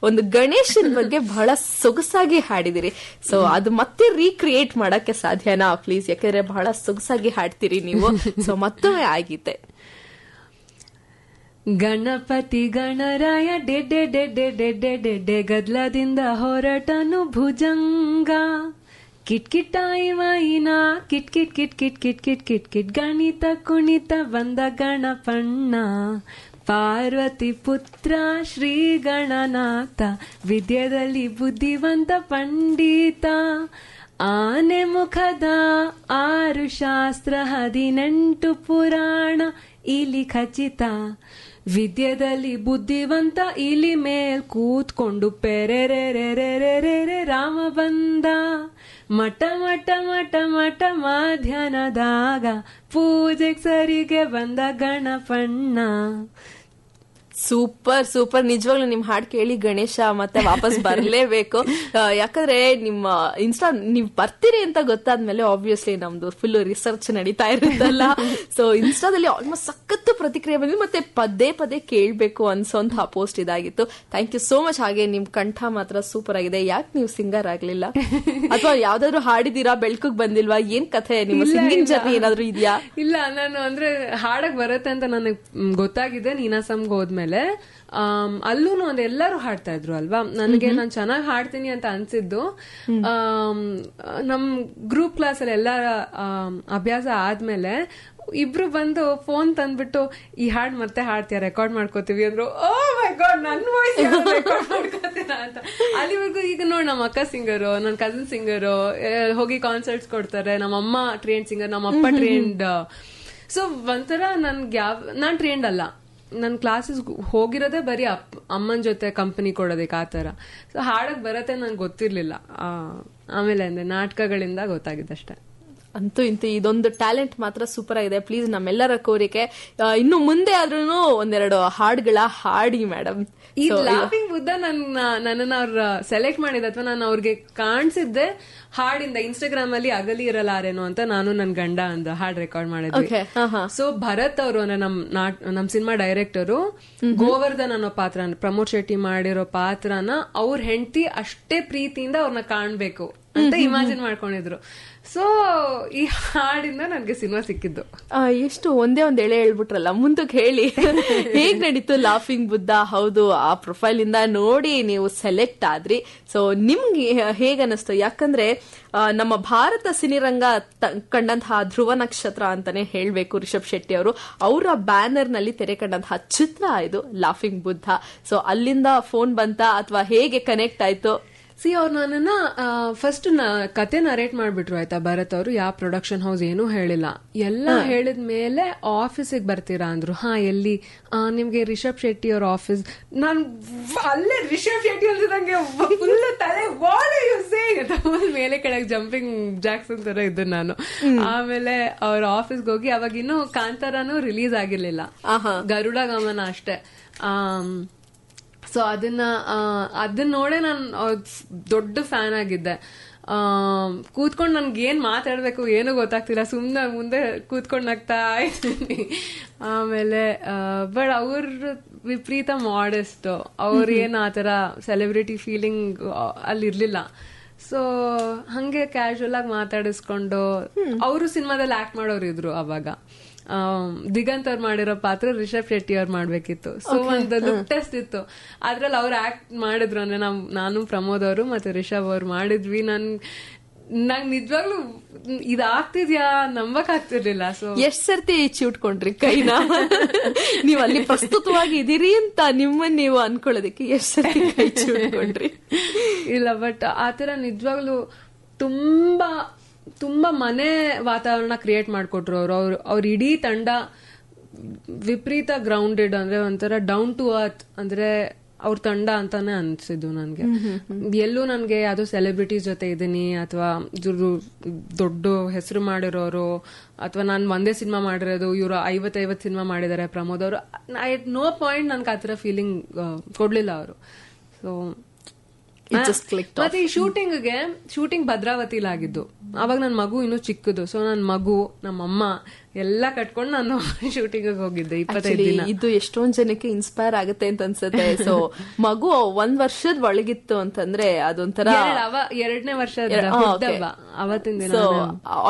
Speaker 1: ಒಂದು ಗಣೇಶನ್ ಬಗ್ಗೆ ಬಹಳ ಸೊಗಸಾಗಿ ಹಾಡಿದಿರಿ. ಸೊ ಅದು ಮತ್ತೆ ರೀಕ್ರಿಯೇಟ್ ಮಾಡಕ್ಕೆ ಸಾಧ್ಯನಾ ಪ್ಲೀಸ್? ಯಾಕಂದ್ರೆ ಬಹಳ ಸೊಗಸಾಗಿ ಹಾಡ್ತೀರಿ ನೀವು. ಸೊ ಮತ್ತೊಮ್ಮೆ ಆಗೀತೆ.
Speaker 2: ಗಣಪತಿ ಗಣರಾಯ ಡೆಡ್ಡೆ ಡೆಡ್ಡೆ ಡೆಡ್ಡೆ ಡೆಡ್ಡೆ ಗದ್ಲದಿಂದ ಹೊರಟನು ಭುಜಂಗ. ಕಿಟ್ ಕಿಟ್ ವಾಯಿನ ಕಿಟ್ ಕಿಟ್ ಕಿಟ್ ಕಿಟ್ ಕಿಟ್ ಕಿಟ್ ಕಿಟ್ ಕಿಟ್ ಗಣಿತ ಕುಣಿತ ಬಂದ ಗಣಪಣ್ಣ. ಪಾರ್ವತಿ ಪುತ್ರ ಶ್ರೀ ಗಣನಾಥ ವಿದ್ಯೆಯಲ್ಲಿ ಬುದ್ಧಿವಂತ ಪಂಡಿತ. ಆನೆ ಮುಖದ 6 ಶಾಸ್ತ್ರ 18 ಪುರಾಣ ಇಲಿ ಖಚಿತ. ವಿದ್ಯೆದಲ್ಲಿ ಬುದ್ಧಿವಂತ ಇಲಿ ಮೇಲ್ ಕೂತ್ಕೊಂಡು ಪೆರೆರೆ ರಾಮ ಬಂದ. ಮಠ ಮಠ ಮಠ ಮಠ ಮಧ್ಯಾಹ್ನದಾಗ ಪೂಜೆಗೆ ಸರಿಗೆ ಬಂದ ಗಣಪಣ್ಣ.
Speaker 1: ಸೂಪರ್ ಸೂಪರ್, ನಿಜವಾಗ್ಲೂ ನಿಮ್ ಹಾಡ್ ಕೇಳಿ ಗಣೇಶ ಮತ್ತೆ ವಾಪಸ್ ಬರ್ಲೇಬೇಕು. ಯಾಕಂದ್ರೆ ನಿಮ್ಮ ಇನ್ಸ್ಟಾ ನೀವ್ ಬರ್ತೀರಿ ಅಂತ ಗೊತ್ತಾದ್ಮೇಲೆ ಆಬ್ವಿಯಸ್ಲಿ ನಮ್ದು ಫುಲ್ ರಿಸರ್ಚ್ ನಡೀತಾ ಇರುತ್ತಲ್ಲ. ಸೊ ಇನ್ಸ್ಟಾದಲ್ಲಿ ಆಲ್ಮೋಸ್ಟ್ ಸಖತ್ತು ಪ್ರತಿಕ್ರಿಯೆ ಬಂದಿದೆ, ಮತ್ತೆ ಪದೇ ಪದೇ ಕೇಳ್ಬೇಕು ಅನ್ಸೋಂತಹ ಪೋಸ್ಟ್ ಇದಾಗಿತ್ತು. Thank you so much. ಹಾಗೆ ನಿಮ್ ಕಂಠ ಮಾತ್ರ ಸೂಪರ್ ಆಗಿದೆ. ಯಾಕೆ ನೀವು ಸಿಂಗರ್ ಆಗ್ಲಿಲ್ಲ, ಅಥವಾ ಯಾವ್ದಾದ್ರು ಹಾಡಿದೀರಾ ಬೆಳ್ಕಗ್ ಬಂದಿಲ್ವಾ? ಏನ್ ಕಥೆ, ನಿಮ್ಮ ಸಿಂಗಿಂಗ್ ಜರ್ನಿ ಏನಾದ್ರು ಇದೆಯಾ?
Speaker 2: ಇಲ್ಲ, ನಾನು ಅಂದ್ರೆ ಹಾಡಕ್ ಬರುತ್ತೆ ಅಂತ ನನಗೆ ಗೊತ್ತಾಗಿದೆ ನೀನಾಸಂಗ್ ಹೋದ್ಮೇಲೆ. ಅಲ್ಲೂ ಒಂದ್ ಎಲ್ಲರೂ ಹಾಡ್ತಾ ಇದ್ರು ಅಲ್ವಾ, ನನಗೆ ನಾನು ಚೆನ್ನಾಗಿ ಹಾಡ್ತೀನಿ ಅಂತ ಅನ್ಸಿದ್ದು. ನಮ್ ಗ್ರೂಪ್ ಕ್ಲಾಸ್ ಅಲ್ಲಿ ಎಲ್ಲರ ಅಭ್ಯಾಸ ಆದ್ಮೇಲೆ ಇಬ್ರು ಬಂದು ಫೋನ್ ತಂದ್ಬಿಟ್ಟು ಈ ಹಾಡ್ ಮತ್ತೆ ಹಾಡ್ತೀಯ, ರೆಕಾರ್ಡ್ ಮಾಡ್ಕೋತೀವಿ ಅಂದ್ರು. ಓ ಮೈ ಗಾಡ್, ನನ್ನ ವಾಯ್ಸ್ ರೆಕಾರ್ಡ್ ಮಾಡ್ಕೋತೀರಾ ಅಂತ. ಅಲ್ಲಿವರೆಗೂ ಈಗ ನೋಡಿ, ನಮ್ಮ ಅಕ್ಕ ಸಿಂಗರು, ನನ್ನ ಕಸಿನ್ ಸಿಂಗರು, ಹೋಗಿ ಕಾನ್ಸರ್ಟ್ಸ್ ಕೊಡ್ತಾರೆ. ನಮ್ಮ ಅಮ್ಮ ಟ್ರೈನ್ಡ್ ಸಿಂಗರ್, ನಮ್ಮ ಅಪ್ಪ ಟ್ರೈನ್ಡ್. ಸೊ ಒಂಥರ ನಾನ್ ಟ್ರೈನ್ಡ್ ಅಲ್ಲ, ನನ್ ಕ್ಲಾಸಸ್ ಹೋಗಿರೋದೇ ಬರೀ ಅಮ್ಮನ ಜೊತೆ ಕಂಪನಿ ಕೊಡೋದಕ್ಕೆ ಆತರ. ಸೊ ಹಾಡಕ್ ಬರತ್ತೆ ನನ್ಗೆ ಗೊತ್ತಿರ್ಲಿಲ್ಲ. ಆಮೇಲೆ ಅಂದ್ರೆ ನಾಟಕಗಳಿಂದ ಗೊತ್ತಾಗಿದ್ದಷ್ಟೇ.
Speaker 1: ಅಂತೂ ಇಂತೂ ಇದೊಂದು ಟ್ಯಾಲೆಂಟ್ ಮಾತ್ರ ಸೂಪರ್ ಆಗಿದೆ. ಪ್ಲೀಸ್ ನಮ್ಮೆಲ್ಲರ ಕೋರಿಕೆ, ಇನ್ನು ಮುಂದೆ ಆದ್ರೂ ಒಂದೆರಡು ಹಾಡುಗಳ ಹಾಡಿ ಮೇಡಮ್.
Speaker 2: ಈ ಲಾಫಿಂಗ್ ಬುದ್ಧ ನನ್ನನ್ನ ಅವ್ರ ಸೆಲೆಕ್ಟ್ ಮಾಡಿದ, ಅಥವಾ ನಾನು ಅವ್ರಿಗೆ ಕಾಣಿಸಿದ್ದೆ ಹಾಡಿಂದ. ಇನ್ಸ್ಟಾಗ್ರಾಮ್ ಅಲ್ಲಿ ಅಗಲಿ ಇರಲಾರೇನೋ ಅಂತ ನಾನು ನನ್ ಗಂಡ ಅಂದ ಹಾಡ್ ರೆಕಾರ್ಡ್ ಮಾಡಿದ್ವಿ. ಸೊ ಭರತ್ ಅವರು ಅಂದ್ರೆ ನಮ್ ಸಿನಿಮಾ ಡೈರೆಕ್ಟರು, ಗೋವರ್ಧನ್ ಅನ್ನೋ ಪಾತ್ರ, ಪ್ರಮೋದ್ ಶೆಟ್ಟಿ ಮಾಡಿರೋ ಪಾತ್ರನ ಅವ್ರ ಹೆಂಡತಿ ಅಷ್ಟೇ ಪ್ರೀತಿಯಿಂದ ಅವ್ರನ್ನ ಕಾಣ್ಬೇಕು ಅಂತ ಇಮ್ಯಾಜಿನ್ ಮಾಡ್ಕೊಂಡಿದ್ರು. ಸೊ ಈ ಹಾಡಿಂದ ನನ್ಗೆ ಸಿನಿಮಾ ಸಿಕ್ಕಿದ್ದು.
Speaker 1: ಎಷ್ಟು ಒಂದೇ ಒಂದ್ ಎಳೆ ಹೇಳ್ಬಿಟ್ರಲ್ಲ, ಮುಂದಕ್ಕೆ ಹೇಳಿ ಹೇಗ್ ನಡೀತು ಲಾಫಿಂಗ್ ಬುದ್ಧ? ಹೌದು, ಆ ಪ್ರೊಫೈಲ್ ಇಂದ ನೋಡಿ ನೀವು ಸೆಲೆಕ್ಟ್ ಆದ್ರಿ. ಸೊ ನಿಮ್ಗೆ ಹೇಗನ್ನಿಸ್ತು? ಯಾಕಂದ್ರೆ ನಮ್ಮ ಭಾರತ ಸಿನಿರಂಗ ಕಂಡಂತಹ ಧ್ರುವ ನಕ್ಷತ್ರ ಅಂತಾನೆ ಹೇಳ್ಬೇಕು ರಿಷಬ್ ಶೆಟ್ಟಿ ಅವರು. ಅವರ ಬ್ಯಾನರ್ ನಲ್ಲಿ ತೆರೆ ಕಂಡಂತಹ ಚಿತ್ರ ಇದು ಲಾಫಿಂಗ್ ಬುದ್ಧ. ಸೊ ಅಲ್ಲಿಂದ ಫೋನ್ ಬಂತ ಅಥವಾ ಹೇಗೆ ಕನೆಕ್ಟ್ ಆಯ್ತು?
Speaker 2: ಅವ್ರು ನನ್ನನ್ನ ಫಸ್ಟ್ ಕತೆ ನರೇಟ್ ಮಾಡ್ಬಿಟ್ರು ಆಯ್ತಾ, ಭರತ್ ಅವರು. ಯಾವ ಪ್ರೊಡಕ್ಷನ್ ಹೌಸ್ ಏನೂ ಹೇಳಿಲ್ಲ. ಎಲ್ಲ ಹೇಳಿದ್ಮೇಲೆ ಆಫೀಸಿಗೆ ಬರ್ತೀರಾ ಅಂದ್ರು. ಎಲ್ಲಿ? ನಿಮ್ಗೆ ರಿಷಬ್ ಶೆಟ್ಟಿ ಅವ್ರ ಆಫೀಸ್. ನಾನು ಅಲ್ಲೇ ರಿಷಬ್ ಶೆಟ್ಟಿ ಅನ್ಸಿದಂಗೆ ಫುಲ್ ತಲೆ ಮೇಲೆ ಕೆಳಗೆ ಜಂಪಿಂಗ್ ಜಾಕ್ಸನ್ ತರ ಇದ್ದು ನಾನು. ಆಮೇಲೆ ಅವ್ರ ಆಫೀಸ್ಗೆ ಹೋಗಿ, ಅವಾಗಿನ್ನೂ ಕಾಂತಾರನೂ ರಿಲೀಸ್ ಆಗಿರ್ಲಿಲ್ಲ, ಗರುಡ ಗಮನ ಅಷ್ಟೇ. ಸೊ ಅದನ್ನ ನೋಡೇ ನಾನು ದೊಡ್ಡ ಫ್ಯಾನ್ ಆಗಿದ್ದೆ. ಕೂತ್ಕೊಂಡು ನನ್ಗೆ ಏನ್ ಮಾತಾಡ್ಬೇಕು ಏನು ಗೊತ್ತಾಗ್ತಿಲ್ಲ, ಸುಮ್ನೆ ಮುಂದೆ ಕೂತ್ಕೊಂಡು ನಗ್ತಾ ಇದ್ದೀನಿ. ಆಮೇಲೆ ಬಟ್ ಅವ್ರ ವಿಪರೀತ ಮಾಡೆಸ್ಟ್, ಅವ್ರ ಏನ್ ಆತರ ಸೆಲೆಬ್ರಿಟಿ ಫೀಲಿಂಗ್ ಅಲ್ಲಿ ಇರ್ಲಿಲ್ಲ. ಸೊ ಹಂಗೆ ಕ್ಯಾಶುವಲ್ ಆಗಿ ಮಾತಾಡಿಸ್ಕೊಂಡು, ಅವರು ಸಿನಿಮಾದಲ್ಲಿ ಆಕ್ಟ್ ಮಾಡೋರು ಇದ್ರು ಅವಾಗ. ದಿಗಂತ್ ಅವ್ರು ಮಾಡಿರೋ ಪಾತ್ರ ರಿಷಬ್ ಶೆಟ್ಟಿ ಅವ್ರು ಮಾಡ್ಬೇಕಿತ್ತು. ಸೊ ಒಂದು ಲುಕ್ ಟೆಸ್ಟ್ ಇತ್ತು, ಅದ್ರಲ್ಲಿ ಅವ್ರು ಆಕ್ಟ್ ಮಾಡಿದ್ರು. ಅಂದ್ರೆ ನಾನು ಪ್ರಮೋದ್ ಅವರು ಮತ್ತೆ ರಿಷಬ್ ಅವ್ರು ಮಾಡಿದ್ವಿ. ನಂಗ್ ನಿಜವಾಗ್ಲೂ ಇದಾಗ್ತಿದ್ಯಾ ನಂಬಕ್ ಆಗ್ತಿರ್ಲಿಲ್ಲ. ಸೊ
Speaker 1: ಎಷ್ಟ್ ಸರ್ತಿ ಚಿಟ್ಕೊಂಡ್ರಿ ಕೈನ? ನೀವ್ ಅಲ್ಲಿ ಪ್ರಸ್ತುತವಾಗಿ ಇದೀರಿ ಅಂತ ನಿಮ್ಮನ್ನ ನೀವು ಅನ್ಕೊಳ್ಳೋದಕ್ಕೆ ಎಷ್ಟ್ ಸರ್ತಿ ಕೈ ಚಿಟ್ಕೊಂಡ್ರಿ?
Speaker 2: ಇಲ್ಲ, ಬಟ್ ಆತರ ನಿಜವಾಗ್ಲೂ ತುಂಬಾ ತುಂಬಾ ಮನೆ ವಾತಾವರಣ ಕ್ರಿಯೇಟ್ ಮಾಡ್ಕೊಟ್ರು ಅವ್ರ ಇಡೀ ತಂಡ. ವಿಪರೀತ ಗ್ರೌಂಡೆಡ್, ಅಂದ್ರೆ ಒಂಥರ ಡೌನ್ ಟು ಅರ್ತ್, ಅಂದ್ರೆ ಅವ್ರ ತಂಡ ಅಂತಾನೆ ಅನ್ಸಿದ್ದು ನನ್ಗೆ. ಎಲ್ಲೂ ನನ್ಗೆ ಯಾವ್ದೋ ಸೆಲೆಬ್ರಿಟೀಸ್ ಜೊತೆ ಇದೀನಿ ಅಥವಾ ದೊಡ್ಡ ಹೆಸರು ಮಾಡಿರೋರು ಅಥವಾ ನಾನ್ ಒಂದೇ ಸಿನಿಮಾ ಮಾಡಿರೋದು, ಇವ್ರು 50 ಸಿನಿಮಾ ಮಾಡಿದ್ದಾರೆ ಪ್ರಮೋದ್ ಅವರು, ನೋ ಪಾಯಿಂಟ್ ನನ್ಗೆ ಆತರ ಫೀಲಿಂಗ್ ಕೊಡ್ಲಿಲ್ಲ ಅವರು. ಸೊ ಮತ್ತೆ ಈ ಶೂಟಿಂಗ್ ಭದ್ರಾವತಿಲಾಗಿದ್ದು. ಅವಾಗ ನನ್ ಮಗು ಇನ್ನೂ ಚಿಕ್ಕದು. ಸೊ ನನ್ ಮಗು, ನಮ್ಮಮ್ಮ ಎಲ್ಲ ಕಟ್ಕೊಂಡು ನಾನು ಶೂಟಿಂಗ್ ಹೋಗಿದ್ದೆ 25 ದಿನ.
Speaker 1: ಇದು ಎಷ್ಟೊಂದ್ ಜನಕ್ಕೆ ಇನ್ಸ್ಪೈರ್ ಆಗುತ್ತೆ ಅಂತ ಅನ್ಸುತ್ತೆ. ಸೊ ಮಗು 1 ವರ್ಷದ ಒಳಗಿತ್ತು ಅಂತಂದ್ರೆ ಅದೊಂಥರ
Speaker 2: 2ನೇ ವರ್ಷ ಅವತ್ತಿನ ದಿನ.
Speaker 1: ಸೊ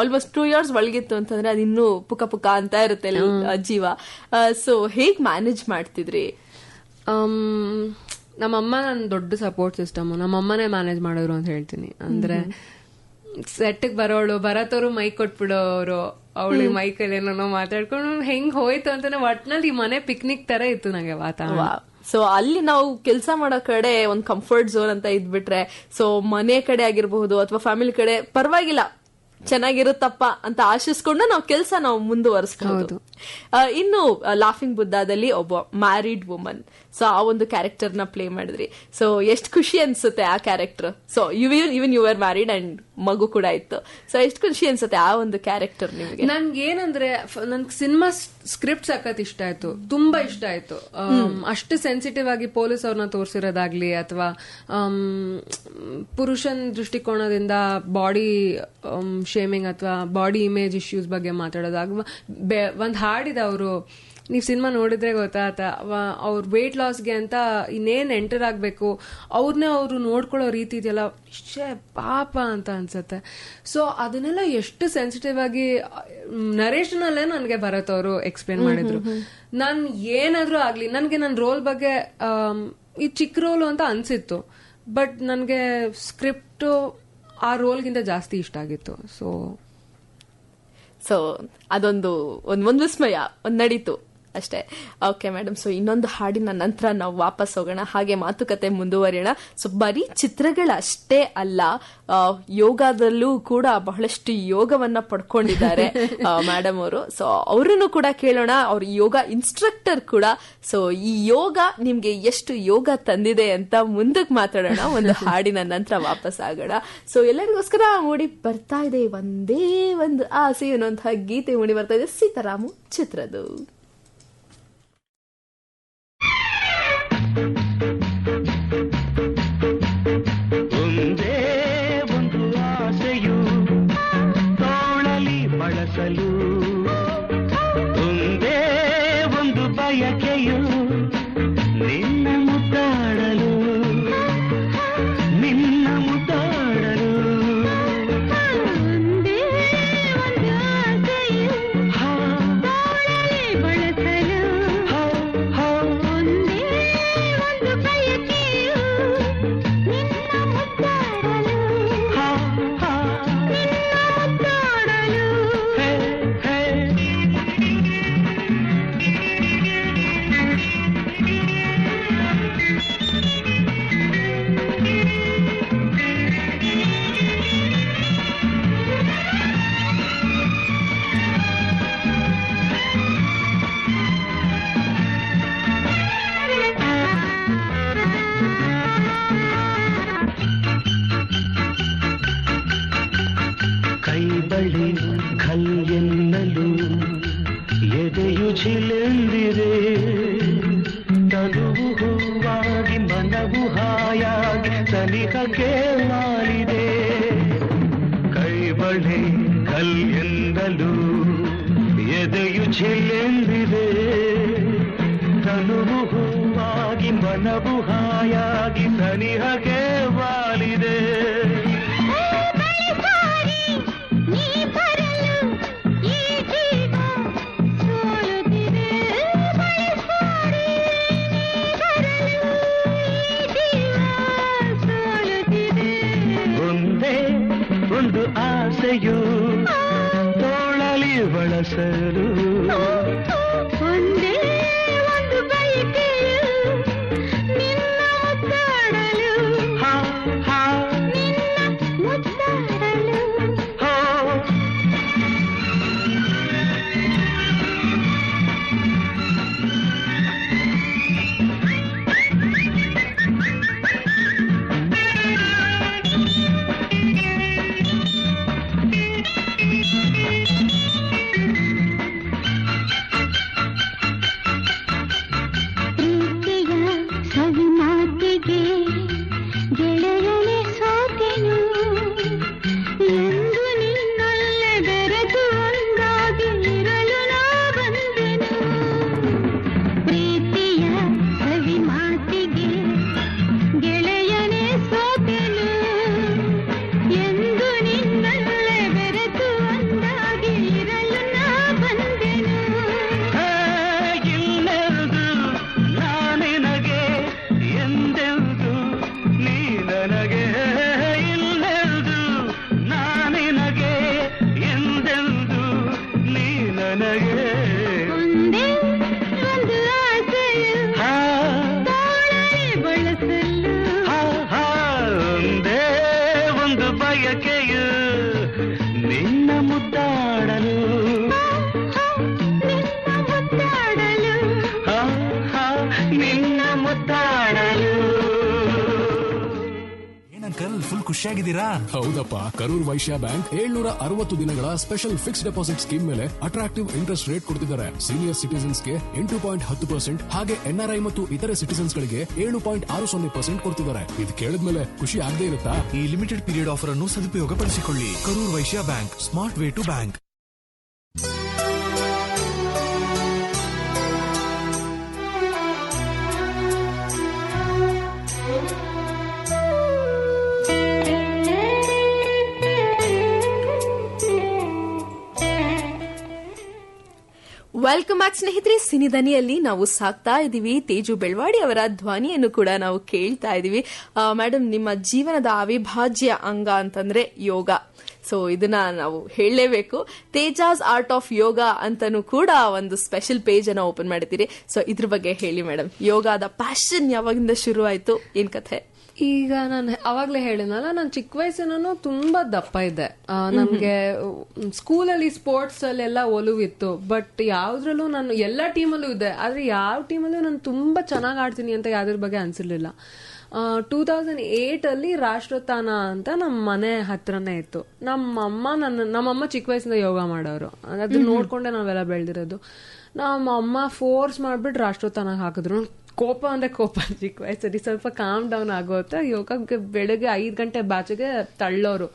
Speaker 1: ಆಲ್ಮೋಸ್ಟ್ 2 years ಒಳಗಿತ್ತು ಅಂತಂದ್ರೆ ಅದು ಇನ್ನೂ ಪುಕ ಪುಕ ಅಂತ ಇರುತ್ತೆ ಜೀವ. ಸೊ ಹೇಗ್ ಮ್ಯಾನೇಜ್ ಮಾಡ್ತಿದ್ರಿ?
Speaker 2: ನಮ್ಮಮ್ಮ ನನ್ ದೊಡ್ಡ ಸಪೋರ್ಟ್ ಸಿಸ್ಟಮ್. ನಮ್ಮಮ್ಮನೇ ಮ್ಯಾನೇಜ್ ಮಾಡೋರು ಅಂತ ಹೇಳ್ತೀನಿ. ಅಂದ್ರೆ ಸೆಟ್ಗೆ ಬರೋಳು, ಬರತ್ತವ್ರು ಮೈಕ್ ಕೊಟ್ಬಿಡೋರು, ಅವಳಿಗೆ ಮೈಕಲ್ಲಿ ಏನೋ ಮಾತಾಡ್ಕೊಂಡು ಹೆಂಗ್ ಹೋಯ್ತು ಅಂತಾನೆ. ಒಟ್ನಲ್ಲಿ ಈ ಮನೆ ಪಿಕ್ನಿಕ್ ತರ ಇತ್ತು ನಂಗೆ ವಾತಾವರಣ.
Speaker 1: ಸೊ ಅಲ್ಲಿ ನಾವು ಕೆಲಸ ಮಾಡೋ ಕಡೆ ಒಂದ್ ಕಂಫರ್ಟ್ ಝೋನ್ ಅಂತ ಇದ್ಬಿಟ್ರೆ, ಸೊ ಮನೆ ಕಡೆ ಆಗಿರಬಹುದು ಅಥವಾ ಫ್ಯಾಮಿಲಿ ಕಡೆ ಪರವಾಗಿಲ್ಲ, ಚೆನ್ನಾಗಿರುತ್ತಪ್ಪ ಅಂತ ಆಶಿಸ್ಕೊಂಡು ನಾವು ಮುಂದುವರಿಸಬಹುದು. ಇನ್ನು ಲಾಫಿಂಗ್ ಬುದ್ಧಾದಲ್ಲಿ ಒಬ್ಬ ಮ್ಯಾರಿಡ್ ವುಮನ್, ಸೊ ಆ ಒಂದು ಕ್ಯಾರೆಕ್ಟರ್ ನ ಪ್ಲೇ ಮಾಡಿದ್ರಿ. ಸೊ ಎಷ್ಟು ಖುಷಿ ಅನ್ಸುತ್ತೆ ಆ character. So even you are married and ಮಗು ಕೂಡ ಇತ್ತು. ಸೊ ಎಷ್ಟು ಖುಷಿ ಅನ್ಸುತ್ತೆ ಆ ಒಂದು ಕ್ಯಾರೆಕ್ಟರ್ ನಿಮ್ಗೆ?
Speaker 2: ನನ್ಗೆ ಏನಂದ್ರೆ ನನ್ಗೆ ಸಿನಿಮಾ ಸ್ಕ್ರಿಪ್ಟ್ ಸಖತ್ ಇಷ್ಟ ಆಯ್ತು, ತುಂಬಾ ಇಷ್ಟ ಆಯ್ತು. ಅಷ್ಟು ಸೆನ್ಸಿಟಿವ್ ಆಗಿ ಪೊಲೀಸ್ ಅವ್ರನ್ನ ತೋರಿಸಿರೋದಾಗ್ಲಿ ಅಥವಾ ಪುರುಷನ್ ದೃಷ್ಟಿಕೋನದಿಂದ ಬಾಡಿ ಶೇಮಿಂಗ್ ಅಥವಾ ಬಾಡಿ ಇಮೇಜ್ ಇಶ್ಯೂಸ್ ಬಗ್ಗೆ ಮಾತಾಡೋದಾಗ ಒಂದ್ ಹಾಡಿದ ಅವರು, ನೀವ್ ಸಿನಿಮಾ ನೋಡಿದ್ರೆ ಗೊತ್ತಾತ, ಅವ್ರ ವೇಟ್ ಲಾಸ್ಗೆ ಅಂತ ಇನ್ನೇನ್ ಎಂಟರ್ ಆಗ್ಬೇಕು ಅವ್ರನ್ನೇ ಅವ್ರು ನೋಡ್ಕೊಳ್ಳೋ ರೀತಿ ಇದೆಯಲ್ಲ, ಪಾಪ ಅಂತ ಅನ್ಸುತ್ತೆ. ಸೊ ಅದನ್ನೆಲ್ಲ ಎಷ್ಟು ಸೆನ್ಸಿಟಿವ್ ಆಗಿ ನರೇಶನಲ್ಲೇ ನನ್ಗೆ ಭರತ್ ಅವರು ಎಕ್ಸ್ಪ್ಲೇನ್ ಮಾಡಿದ್ರು. ನಾನ್ ಏನಾದ್ರೂ ಆಗ್ಲಿ, ನನ್ಗೆ ನನ್ ರೋಲ್ ಬಗ್ಗೆ ಈ ಚಿಕ್ಕ ರೋಲು ಅಂತ ಅನ್ಸಿತ್ತು, ಬಟ್ ನನ್ಗೆ ಸ್ಕ್ರಿಪ್ಟ್ ಆ ರೋಲ್ಗಿಂತ ಜಾಸ್ತಿ ಇಷ್ಟ ಆಗಿತ್ತು.
Speaker 1: ಸೊ ಅದೊಂದು ಒಂದ್ ವಿಸ್ಮಯ, ಒಂದ್ ನಡೀತು ಅಷ್ಟೇ. ಓಕೆ ಮೇಡಮ್, ಸೊ ಇನ್ನೊಂದು ಹಾಡಿನ ನಂತರ ನಾವು ವಾಪಸ್ ಹೋಗೋಣ, ಹಾಗೆ ಮಾತುಕತೆ ಮುಂದುವರಿಯೋಣ. ಸೊ ಬರೀ ಚಿತ್ರಗಳಷ್ಟೇ ಅಲ್ಲ, ಯೋಗದಲ್ಲೂ ಕೂಡ ಬಹಳಷ್ಟು ಯೋಗವನ್ನ ಪಡ್ಕೊಂಡಿದ್ದಾರೆ ಮೇಡಮ್ ಅವರು. ಸೊ ಅವರನ್ನು ಕೂಡ ಕೇಳೋಣ, ಅವ್ರ ಯೋಗ ಇನ್ಸ್ಟ್ರಕ್ಟರ್ ಕೂಡ. ಸೊ ಈ ಯೋಗ ನಿಮ್ಗೆ ಎಷ್ಟು ಯೋಗ ತಂದಿದೆ ಅಂತ ಮುಂದಕ್ಕೆ ಮಾತಾಡೋಣ, ಒಂದು ಹಾಡಿನ ನಂತರ ವಾಪಸ್ ಆಗೋಣ. ಸೊ ಎಲ್ಲರಿಗೋಸ್ಕರ ಮೂಡಿ ಬರ್ತಾ ಇದೆ ಒಂದೇ ಒಂದು ಆಸೆ ಅನ್ನುವಂತಹ ಗೀತೆ ಮೂಡಿ ಬರ್ತಾ ಇದೆ, ಸೀತಾರಾಮು ಚಿತ್ರದ್ದು.
Speaker 3: ಒಂದೇ ಒಂದು ಆಸೆಯು ತೋಳಲಿ ಬಳಸಲು, ಒಂದೇ ಒಂದು ಬಯಕೆಯು ನಿನ್ನ ಮುದ್ದಾಡಲು, ನಿನ್ನ ಮುದ್ದಾಡಲು.
Speaker 4: ಒಂದೇ ಒಂದು ಆಸೆಯು ತೋಳಲಿ ಬಳಸಲು, ಒಂದೇ ಒಂದು ಬಯಕೆಯು ನಿನ್ನ ಮುದ್ದಾಡಲು, ನಿನ್ನ ಮುದ್ದಾಡಲು.
Speaker 3: ಎನ್ನಲು ಎದೆಯು ಚಿಲ್ಲೆಂದಿದೆ ತನುವು ಹೂವಾಗಿ ಮನವು ಹಾಯಾಗಿ ಸನಿಹಗೆ ವಾಲಿದೆ
Speaker 4: ನೀ ಬರಲು ಈ ಜೀವ ಸೋಲುತ್ತಿದೆ ಬಯಸಾರಿ ನೀ ಬರಲು ಈ ಜೀವ ಸೋಲುತ್ತಿದೆ
Speaker 3: ಒಂದೇ ಒಂದು ಆಸೆಯು ತೋಳಲಿ ಬಳಸಲು
Speaker 4: ಒಂದೇ ಒಂದು ಬಯಕೆಯು ನಿನ್ನ ಮುದ್ದಾಡಲು
Speaker 3: ಹಾ ಹಾ
Speaker 4: ನಿನ್ನ ಮುದ್ದಾಡಲು
Speaker 3: ಹೋ
Speaker 4: ಪ್ರೀತಿಯ ಸವಿ ಮಾತಿಗೆ ಗೆಳೆಯನೇ ಸೋತೆನು ಎಂದು ನಿನ್ನಲ್ಲೇ ಬೆರೆತು ಒಂದಾಗಿ ಇರಲು ನಾ ಬಂದೆನು ಪ್ರೀತಿಯ ಸವಿ ಮಾತಿಗೆ ಗೆಳೆಯನೇ ಸೋತೆನು ಎಂದು ನಿನ್ನಲ್ಲೇ ಬೆರೆತು ಒಂದಾಗಿ ಇರಲು ನಾ ಬಂದೆನು
Speaker 3: ಇಲ್ಲೆಂದು ನಾನಿನಗೆ ಎಂದೆಂದು ನೀ ನನಗೆ ಇಲ್ಲೆಂದು ನಾನಿನಗೆ ಎಂದೆಂದು ನೀ ನನಗೆ
Speaker 4: ಒಂದೇ ಒಂದು ಆಸೆಯು
Speaker 3: ಹಾ
Speaker 4: ತೋಳಲಿ ಬಳಸಲು
Speaker 3: ಹಾ ಹಾ ಒಂದೇ ಒಂದು ಬಯಕೆಯು ನಿನ್ನ ಮುದ್ದಾಡಲು
Speaker 4: ನಿನ್ನ ಮುದ್ದಾಡಲು
Speaker 3: ಹಾ ಹಾ ನಿನ್ನ ಮುದ್ದಾಡಲು
Speaker 5: ಏನಂಕಲ್ ಫುಲ್ ಖುಷಿಯಾಗಿದ್ದೀರಾ?
Speaker 6: ಹೌದಪ್ಪ, ಕರೂರ್ ವೈಶ್ಯ ಬ್ಯಾಂಕ್ 760 ದಿನಗಳ ಸ್ಪೆಷಲ್ ಫಿಕ್ಸ್ ಡೆಪಾಸಿಟ್ ಸ್ಕೀಮ್ ಮೇಲೆ ಅಟ್ರಾಕ್ಟಿವ್ ಇಂಟ್ರೆಸ್ಟ್ ರೇಟ್ ಕೊಡ್ತಿದ್ದಾರೆ. ಸೀನಿಯರ್ ಸಿಟಿಸನ್ಸ್ಗೆ 8.10% ಹಾಗೆ ಎನ್ಆರ್ಐ ಮತ್ತು ಇತರೆ ಸಿಟಿಸನ್ಸ್ ಗಳಿಗೆ 7.60% ಕೊಡ್ತಿದ್ದಾರೆ. ಇದು ಕೇಳಿದ್ಮೇಲೆ ಖುಷಿ ಆಗದೆ ಇರುತ್ತಾ?
Speaker 5: ಈ ಲಿಮಿಟೆಡ್ ಪೀರಿಯಡ್ ಆಫರ್ ಅನ್ನು ಸದುಪಯೋಗ ಪಡಿಸಿಕೊಳ್ಳಿ. Karur Vysya bank, smart way to bank.
Speaker 1: Welcome back ಸ್ನೇಹಿತರೆ. ಸಿನಿದನಿಯಲ್ಲಿ ನಾವು ಸಾಕ್ತಾ ಇದೀವಿ. ತೇಜು ಬೆಳ್ವಾಡಿ ಅವರ ಧ್ವನಿಯನ್ನು ಕೂಡ ನಾವು ಕೇಳ್ತಾ ಇದೀವಿ. ಮೇಡಮ್, ನಿಮ್ಮ ಜೀವನದ ಅವಿಭಾಜ್ಯ ಅಂಗ ಅಂತಂದ್ರೆ ಯೋಗ. ಸೊ ಇದನ್ನ ನಾವು ಹೇಳಲೇಬೇಕು. ತೇಜಾಸ್ ಆರ್ಟ್ ಆಫ್ ಯೋಗ ಅಂತಾನೂ ಕೂಡ ಒಂದು ಸ್ಪೆಷಲ್ ಪೇಜ್ ಅನ್ನ ಓಪನ್ ಮಾಡಿದ್ದೀರಿ. ಸೊ ಇದ್ರ ಬಗ್ಗೆ ಹೇಳಿ ಮೇಡಮ್. ಯೋಗದ ಪ್ಯಾಷನ್ ಯಾವಾಗಿಂದ ಶುರು ಆಯ್ತು, ಏನ್ ಕಥೆ?
Speaker 2: ಈಗ ನಾನು ಅವಾಗ್ಲೇ ಹೇಳಿದ್ನಲ್ಲ, ನಾನು ಚಿಕ್ಕ ವಯಸ್ಸಿನೂ ತುಂಬಾ ದಪ್ಪ ಇದ್ದೆ. ನಮ್ಗೆ ಸ್ಕೂಲಲ್ಲಿ ಸ್ಪೋರ್ಟ್ಸ್ ಅಲ್ಲೆಲ್ಲ ಒಲವಿತ್ತು. ಬಟ್ ಯಾವ್ದ್ರಲ್ಲೂ ನಾನು ಎಲ್ಲಾ ಟೀಮಲ್ಲೂ ಇದ್ದೆ, ಆದ್ರೆ ಯಾವ ಟೀಮಲ್ಲೂ ನಾನು ತುಂಬಾ ಚೆನ್ನಾಗಿ ಆಡ್ತೀನಿ ಅಂತ ಯಾವ್ದ್ರ ಬಗ್ಗೆ ಅನ್ಸಿರ್ಲಿಲ್ಲ. 2008 ಅಲ್ಲಿ ರಾಷ್ಟ್ರೋತ್ಥಾನ ಅಂತ ನಮ್ಮ ಮನೆ ಹತ್ರನೇ ಇತ್ತು. ನಮ್ಮಮ್ಮ ಚಿಕ್ಕ ವಯಸ್ಸಿಂದ ಯೋಗ ಮಾಡೋರು. ಅದನ್ನ ನೋಡ್ಕೊಂಡೆ ನಾವೆಲ್ಲ ಬೆಳೆದಿರೋದು. ನಮ್ಮಮ್ಮ ಫೋರ್ಸ್ ಮಾಡ್ಬಿಟ್ಟು ರಾಷ್ಟ್ರೋತ್ಥಾನ ಹಾಕಿದ್ರು. ಕೋಪ ಅಂದ್ರೆ ಕೋಪ. ಚಿಕ್ಕ ವಯಸ್ಸಲ್ಲಿ ಸ್ವಲ್ಪ ಕಾಮ್ ಡೌನ್ ಆಗೋತ್ತ ಯೋಗಕ್ಕೆ ಬೆಳಗ್ಗೆ 5 ಗಂಟೆ ಬ್ಯಾಚ್ಗೆ ತಳ್ಳೋರು.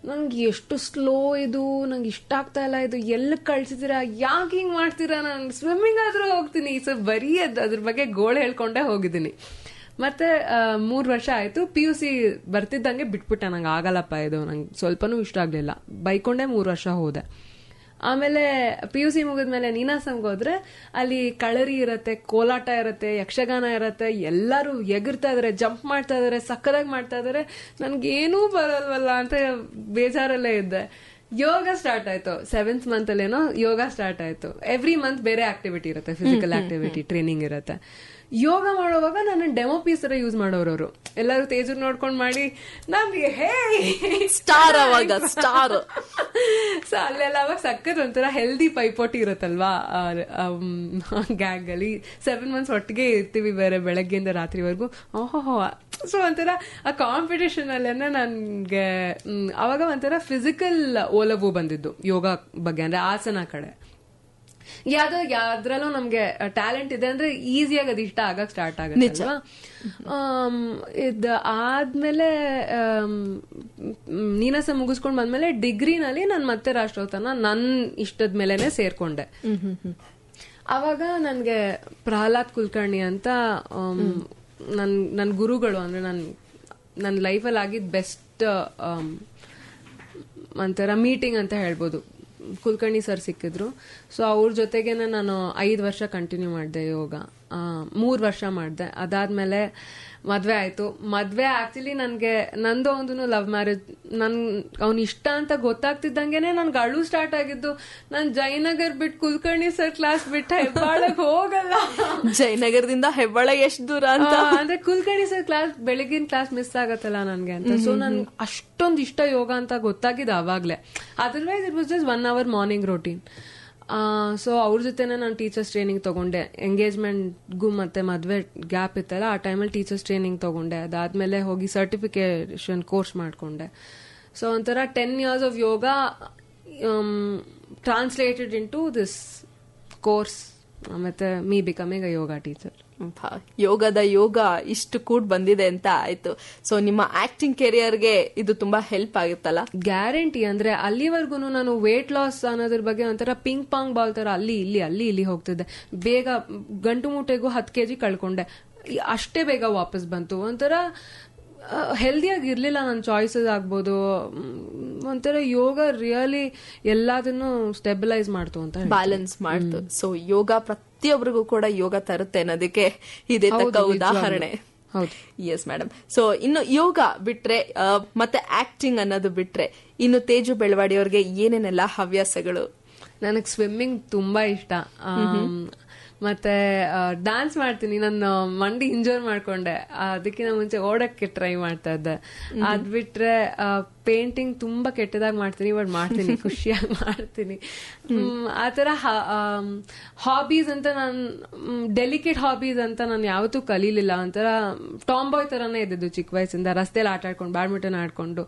Speaker 2: ನನ್ಗೆ ಎಷ್ಟು ಸ್ಲೋ ಇದು, ನಂಗೆ ಇಷ್ಟ ಆಗ್ತಾ ಇಲ್ಲ ಇದು, ಎಲ್ಲಿ ಕಳ್ಸಿದ್ದೀರಾ, ಯಾಕೆ ಹಿಂಗ್ ಮಾಡ್ತೀರಾ, ನಾನು ಸ್ವಿಮ್ಮಿಂಗ್ ಆದ್ರೂ ಹೋಗ್ತೀನಿ. ಸೊ ಬರೀ ಅದ್ರ ಬಗ್ಗೆ ಗೋಳು ಹೇಳ್ಕೊಂಡೇ ಹೋಗಿದ್ದೀನಿ. ಮತ್ತೆ 3 ವರ್ಷ ಆಯ್ತು. PUC ಬರ್ತಿದ್ದಂಗೆ ಬಿಟ್ಬಿಟ್ಟೆ. ನಂಗೆ ಆಗಲ್ಲಪ್ಪ ಇದು, ನಂಗೆ ಸ್ವಲ್ಪನೂ ಇಷ್ಟ ಆಗ್ಲಿಲ್ಲ. ಬೈಕೊಂಡೆ 3 ವರ್ಷ ಹೋದೆ. ಆಮೇಲೆ PUC ಮುಗಿದ್ಮೇಲೆ ನೀನಾಸಂಗೆ ಹೋದ್ರೆ ಅಲ್ಲಿ ಕಳರಿ ಇರತ್ತೆ, ಕೋಲಾಟ ಇರತ್ತೆ, ಯಕ್ಷಗಾನ ಇರತ್ತೆ. ಎಲ್ಲರೂ ಎಗರ್ತಾ ಇದಾರೆ, ಜಂಪ್ ಮಾಡ್ತಾ ಇದಾರೆ, ಸಕ್ಕದಾಗಿ ಮಾಡ್ತಾ ಇದಾರೆ. ನನ್ಗೇನೂ ಬರಲ್ವಲ್ಲ ಅಂತ ಬೇಜಾರಲ್ಲೇ ಇದ್ದೆ. ಯೋಗ ಸ್ಟಾರ್ಟ್ ಆಯ್ತು 7th ಮಂತ್ ಅಲ್ಲೇನೋ ಯೋಗ ಸ್ಟಾರ್ಟ್ ಆಯ್ತು. ಎವ್ರಿ ಮಂತ್ ಬೇರೆ ಆಕ್ಟಿವಿಟಿ ಇರುತ್ತೆ, ಫಿಸಿಕಲ್ ಆಕ್ಟಿವಿಟಿ, ಟ್ರೈನಿಂಗ್ ಇರುತ್ತೆ. ಯೋಗ ಮಾಡುವಾಗ ನನ್ನ ಡೆಮೋ ಪೀಸ್ ತರ ಯೂಸ್ ಮಾಡೋರು. ಎಲ್ಲರೂ ತೇಜು ನೋಡ್ಕೊಂಡ್ ಮಾಡಿ ನಮ್ಗೆ ಹೇ
Speaker 1: ಸ್ಟಾರ್ ಅವಾಗ ಸ್ಟಾರ್.
Speaker 2: ಸೊ ಅಲ್ಲೆಲ್ಲ ಅವಾಗ ಸಕ್ಕತ್ ಒಂಥರ ಹೆಲ್ದಿ ಪೈಪೋಟಿ ಇರುತ್ತಲ್ವಾ ಗ್ಯಾಂಗ್ ಅಲ್ಲಿ. 7 ಮಂತ್ಸ್ ಒಟ್ಟಿಗೆ ಇರ್ತೀವಿ, ಬೇರೆ ಬೆಳಗ್ಗೆಯಿಂದ ರಾತ್ರಿವರೆಗೂ. ಓಹೋ, ಸೊ ಒಂಥರ ಆ ಕಾಂಪಿಟೇಷನ್ ಅಲ್ಲೇನೆ ನನ್ಗೆ ಅವಾಗ ಒಂಥರ ಫಿಸಿಕಲ್ ಒಲವು ಬಂದಿದ್ದು ಯೋಗ ಬಗ್ಗೆ, ಅಂದ್ರೆ ಆಸನ ಕಡೆ. ಯಾವ್ದ್ರಲ್ಲೂ ನಮ್ಗೆ ಟ್ಯಾಲೆಂಟ್ ಇದೆ ಅಂದ್ರೆ ಈಸಿಯಾಗಿ ಅದು ಇಷ್ಟ ಆಗಕ್ ಸ್ಟಾರ್ಟ್ ಆಗುತ್ತೆ ಅಲ್ವಾ. ಇದ್ ಆದ್ಮೇಲೆ ನೀನಾಸ ಮುಗಿಸ್ಕೊಂಡ್ ಬಂದ್ಮೇಲೆ ಡಿಗ್ರಿನಲ್ಲಿ ನಾನು ಮತ್ತೆ ರಾಷ್ಟ್ರೋತ್ಥಾನ ನನ್ ಇಷ್ಟದ ಮೇಲೆನೆ ಸೇರ್ಕೊಂಡೆ. ಅವಾಗ ನನ್ಗೆ ಪ್ರಹ್ಲಾದ್ ಕುಲಕರ್ಣಿ ಅಂತ ನನ್ ಗುರುಗಳು, ಅಂದ್ರೆ ನನ್ನ ಲೈಫಲ್ಲಿ ಆಗಿದ್ ಬೆಸ್ಟ್ ಒಂಥರ ಮೀಟಿಂಗ್ ಅಂತ ಹೇಳ್ಬೋದು. ಕುಲಕರ್ಣಿ ಸರ್ ಸಿಕ್ಕಿದ್ರು. ಸೊ ಅವ್ರ ಜೊತೆಗೇನೆ ನಾನು 5 ವರ್ಷ ಕಂಟಿನ್ಯೂ ಮಾಡಿದೆ ಯೋಗ. 3 ವರ್ಷ ಮಾಡಿದೆ. ಅದಾದ್ಮೇಲೆ ಮದ್ವೆ ಆಯ್ತು. ಮದ್ವೆ ಆಕ್ಚುಲಿ ನನ್ಗೆ ನಂದು ಒಂದು ಲವ್ ಮ್ಯಾರೇಜ್. ಅವ್ನ ಇಷ್ಟ ಅಂತ ಗೊತ್ತಾಗ್ತಿದ್ದಂಗೆನೆ ನನ್ಗೆ ಅಳು ಸ್ಟಾರ್ಟ್ ಆಗಿದ್ದು. ನಾನ್ ಜಯನಗರ್ ಬಿಟ್ಟು ಕುಲಕರ್ಣಿ ಸರ್ ಕ್ಲಾಸ್ ಬಿಟ್ಟು ಹೆಬ್ಬಾಳಗ್ ಹೋಗಲ್ಲ.
Speaker 1: ಜಯನಗರದಿಂದ ಹೆಬ್ಬಾಳ ಎಷ್ಟು ದೂರ ಅಂತ
Speaker 2: ಅಂದ್ರೆ ಕುಲಕರ್ಣಿ ಸರ್ ಕ್ಲಾಸ್ ಬೆಳಗಿನ ಕ್ಲಾಸ್ ಮಿಸ್ ಆಗತ್ತಲ್ಲ ನನ್ಗೆ ಅಂತ. ಸೊ ನನ್ ಅಷ್ಟೊಂದು ಇಷ್ಟ ಯೋಗ ಅಂತ ಗೊತ್ತಾಗಿದ್ದು ಅವಾಗ್ಲೇ. Otherwise it was just 1 hour morning routine. So ಅವ್ರ ಜೊತೆನೆ ನಾನು ಟೀಚರ್ಸ್ ಟ್ರೈನಿಂಗ್ ತಗೊಂಡೆ. ಎಂಗೇಜ್ಮೆಂಟ್ಗೂ ಮತ್ತೆ ಮದ್ವೆ ಗ್ಯಾಪ್ ಇತ್ತಲ್ಲ, ಆ ಟೈಮಲ್ಲಿ ಟೀಚರ್ಸ್ ಟ್ರೈನಿಂಗ್ ತಗೊಂಡೆ. ಅದಾದ್ಮೇಲೆ ಹೋಗಿ ಸರ್ಟಿಫಿಕೇಶನ್ ಕೋರ್ಸ್ ಮಾಡ್ಕೊಂಡೆ. ಸೊ ಒಂಥರ 10 years of yoga translated into this course, ಮತ್ತೆ me becoming a yoga teacher.
Speaker 1: ಯೋಗದ ಯೋಗ ಇಷ್ಟು ಕೂಡ ಬಂದಿದೆ ಅಂತ ಆಯ್ತು. ಸೊ ನಿಮ್ಮ ಆಕ್ಟಿಂಗ್ ಕೆರಿಯರ್ಗೆ ಇದು ತುಂಬಾ ಹೆಲ್ಪ್ ಆಗುತ್ತಲ್ಲ?
Speaker 2: ಗ್ಯಾರಂಟಿ. ಅಂದ್ರೆ ಅಲ್ಲಿವರೆಗೂ ನಾನು ವೇಟ್ ಲಾಸ್ ಅನ್ನೋದ್ರ ಬಗ್ಗೆ ಒಂಥರ ಪಿಂಗ್ ಪಾಂಗ್ ಬಾಲ್ ತರ ಅಲ್ಲಿ ಇಲ್ಲಿ ಹೋಗ್ತಿದ್ದೆ. ಬೇಗ ಗಂಟು ಮೂಟೆಗೂ 10 kg ಕಳ್ಕೊಂಡೆ. ಅಷ್ಟೇ ಬೇಗ ವಾಪಸ್ ಬಂತು. ಒಂಥರ ಹೆಲ್ದಿಯಾಗಿ ಇರ್ಲಿಲ್ಲ ನನ್ನ ಚಾಯ್ಸಸ್ ಆಗ್ಬೋದು. ಒಂಥರ ಯೋಗ ರಿಯಲಿ ಎಲ್ಲದನ್ನು ಸ್ಟೆಬಿಲೈಸ್ ಮಾಡ್ತು ಅಂತ,
Speaker 1: ಬ್ಯಾಲೆನ್ಸ್ ಮಾಡ್ತು. ಸೊ ಯೋಗ ಪ್ರತಿಯೊಬ್ಬರಿಗೂ ಕೂಡ ಯೋಗ ತರುತ್ತೆ ಅನ್ನೋದಕ್ಕೆ ಇದೆ ಉದಾಹರಣೆ. Yes madam. ಸೊ ಇನ್ನು ಯೋಗ ಬಿಟ್ರೆ ಮತ್ತೆ ಆಕ್ಟಿಂಗ್ ಅನ್ನೋದು ಬಿಟ್ರೆ ಇನ್ನು ತೇಜು ಬೆಳವಾಡಿ ಅವ್ರಿಗೆ ಏನೇನೆಲ್ಲ ಹವ್ಯಾಸಗಳು?
Speaker 2: ನನಗ್ ಸ್ವಿಮ್ಮಿಂಗ್ ತುಂಬಾ ಇಷ್ಟ. ಮತ್ತೆ ಡ್ಯಾನ್ಸ್ ಮಾಡ್ತೀನಿ. ನನ್ನ ಮಂಡಿ ಇಂಜೋರ್ ಮಾಡ್ಕೊಂಡೆ. ಅದಕ್ಕಿಂತ ಮುಂಚೆ ಓಡಕ್ಕೆ ಟ್ರೈ ಮಾಡ್ತಾ ಇದ್ದೆ. ಅದ್ ಬಿಟ್ರೆ ಪೇಂಟಿಂಗ್ ತುಂಬಾ ಕೆಟ್ಟದಾಗಿ ಮಾಡ್ತೀನಿ, ಬಟ್ ಮಾಡ್ತೀನಿ, ಖುಷಿಯಾಗಿ ಮಾಡ್ತೀನಿ. ಆತರ ಹಾಬೀಸ್ ಅಂತ ನಾನು ಡೆಲಿಕೇಟ್ ಹಾಬೀಸ್ ಅಂತ ನಾನು ಯಾವತ್ತೂ ಕಲೀಲಿಲ್ಲ. ಒಂಥರ ಟಾಂಬಾಯ್ ತರಾನೇ ಇದ್ದಿದ್ದು ಚಿಕ್ಕ ವಯಸ್ಸಿಂದ. ರಸ್ತೆಯಲ್ಲಿ ಆಟ ಆಡ್ಕೊಂಡು ಬ್ಯಾಡ್ಮಿಂಟನ್ ಆಡ್ಕೊಂಡು.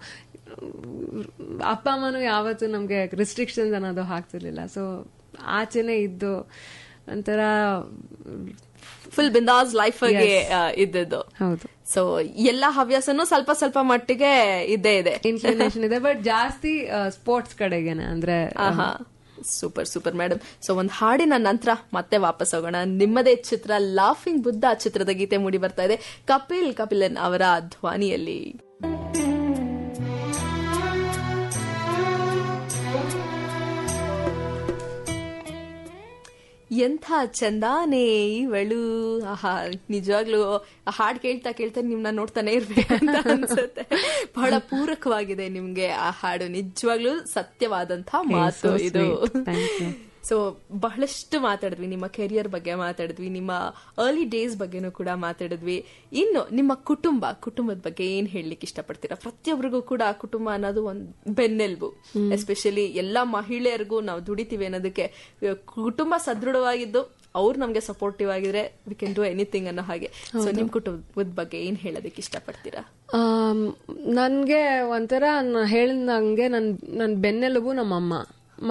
Speaker 2: ಅಪ್ಪ ಅಮ್ಮನೂ ಯಾವತ್ತೂ ನಮ್ಗೆ ರಿಸ್ಟ್ರಿಕ್ಷನ್ಸ್ ಅನ್ನೋದು ಹಾಕ್ತಿರ್ಲಿಲ್ಲ. ಸೊ ಆಚೆನೆ ಇದ್ದು ಒಂಥರ
Speaker 1: ಫುಲ್ ಬಿಂದಾಸ್ ಲೈಫ್ ಆಗಿ ಇದ್ದದ್ದು.
Speaker 2: ಹೌದು.
Speaker 1: ಸೊ ಎಲ್ಲಾ ಹವ್ಯಾಸನೂ ಸ್ವಲ್ಪ ಸ್ವಲ್ಪ ಮಟ್ಟಿಗೆ ಇದ್ದೇ ಇದೆ,
Speaker 2: ಇನ್ಕ್ಲಿನೇಷನ್ ಇದೆ, ಬಟ್ ಜಾಸ್ತಿ ಸ್ಪೋರ್ಟ್ಸ್ ಕಡೆಗೇನೆ. ಅಂದ್ರೆ
Speaker 1: ಸೂಪರ್ ಮೇಡಮ್. ಸೊ ಒಂದ್ ಹಾಡಿನ ನಂತರ ಮತ್ತೆ ವಾಪಸ್ ಹೋಗೋಣ. ನಿಮ್ಮದೇ ಚಿತ್ರ ಲಾಫಿಂಗ್ ಬುದ್ಧ ಚಿತ್ರದ ಗೀತೆ ಮೂಡಿ ಬರ್ತಾ ಇದೆ ಕಪಿಲನ್ ಅವರ ಧ್ವನಿಯಲ್ಲಿ. ಎಂಥ ಚಂದಾನೇ ಇವಳು. ಆಹಾ, ನಿಜವಾಗ್ಲೂ ಹಾಡ್ ಕೇಳ್ತಾ ನಿಮ್ನ ನೋಡ್ತಾನೆ ಇರ್ಬೇಕಂತ ಅನ್ಸುತ್ತೆ. ಬಹಳ ಪೂರಕವಾಗಿದೆ ನಿಮ್ಗೆ ಆ ಹಾಡು. ನಿಜವಾಗ್ಲೂ ಸತ್ಯವಾದಂತ ಮಾತು ಇದು. ಸೊ ಬಹಳಷ್ಟು ಮಾತಾಡಿದ್ವಿ, ನಿಮ್ಮ ಕೆರಿಯರ್ ಬಗ್ಗೆ ಮಾತಾಡಿದ್ವಿ, ನಿಮ್ಮ ಅರ್ಲಿ ಡೇಸ್ ಬಗ್ಗೆನೂ ಕೂಡ ಮಾತಾಡಿದ್ವಿ. ಇನ್ನು ನಿಮ್ಮ ಕುಟುಂಬದ ಬಗ್ಗೆ ಏನ್ ಹೇಳಲಿಕ್ಕೆ ಇಷ್ಟಪಡ್ತೀರಾ? ಪ್ರತಿಯೊಬ್ಬರಿಗೂ ಕೂಡ ಕುಟುಂಬ ಅನ್ನೋದು ಒಂದ್ ಬೆನ್ನೆಲುಬು. ಎಸ್ಪೆಷಲಿ ಎಲ್ಲಾ ಮಹಿಳೆಯರಿಗೂ ನಾವು ದುಡಿತೀವಿ ಅನ್ನೋದಕ್ಕೆ ಕುಟುಂಬ ಸದೃಢವಾಗಿದ್ದು ಅವ್ರು ನಮ್ಗೆ ಸಪೋರ್ಟಿವ್ ಆಗಿದ್ರೆ ವಿ ಕ್ಯಾನ್ ಡೂ ಎನಿಥಿಂಗ್ ಅನ್ನೋ ಹಾಗೆ. ಸೊ ನಿಮ್ ಕುಟುಂಬದ ಬಗ್ಗೆ ಏನ್ ಹೇಳೋದಕ್ಕೆ ಇಷ್ಟಪಡ್ತೀರಾ?
Speaker 2: ನನ್ಗೆ ಒಂಥರ ಹೇಳಿದಂಗೆ ನನ್ ಬೆನ್ನೆಲುಬು ನಮ್ಮಮ್ಮ.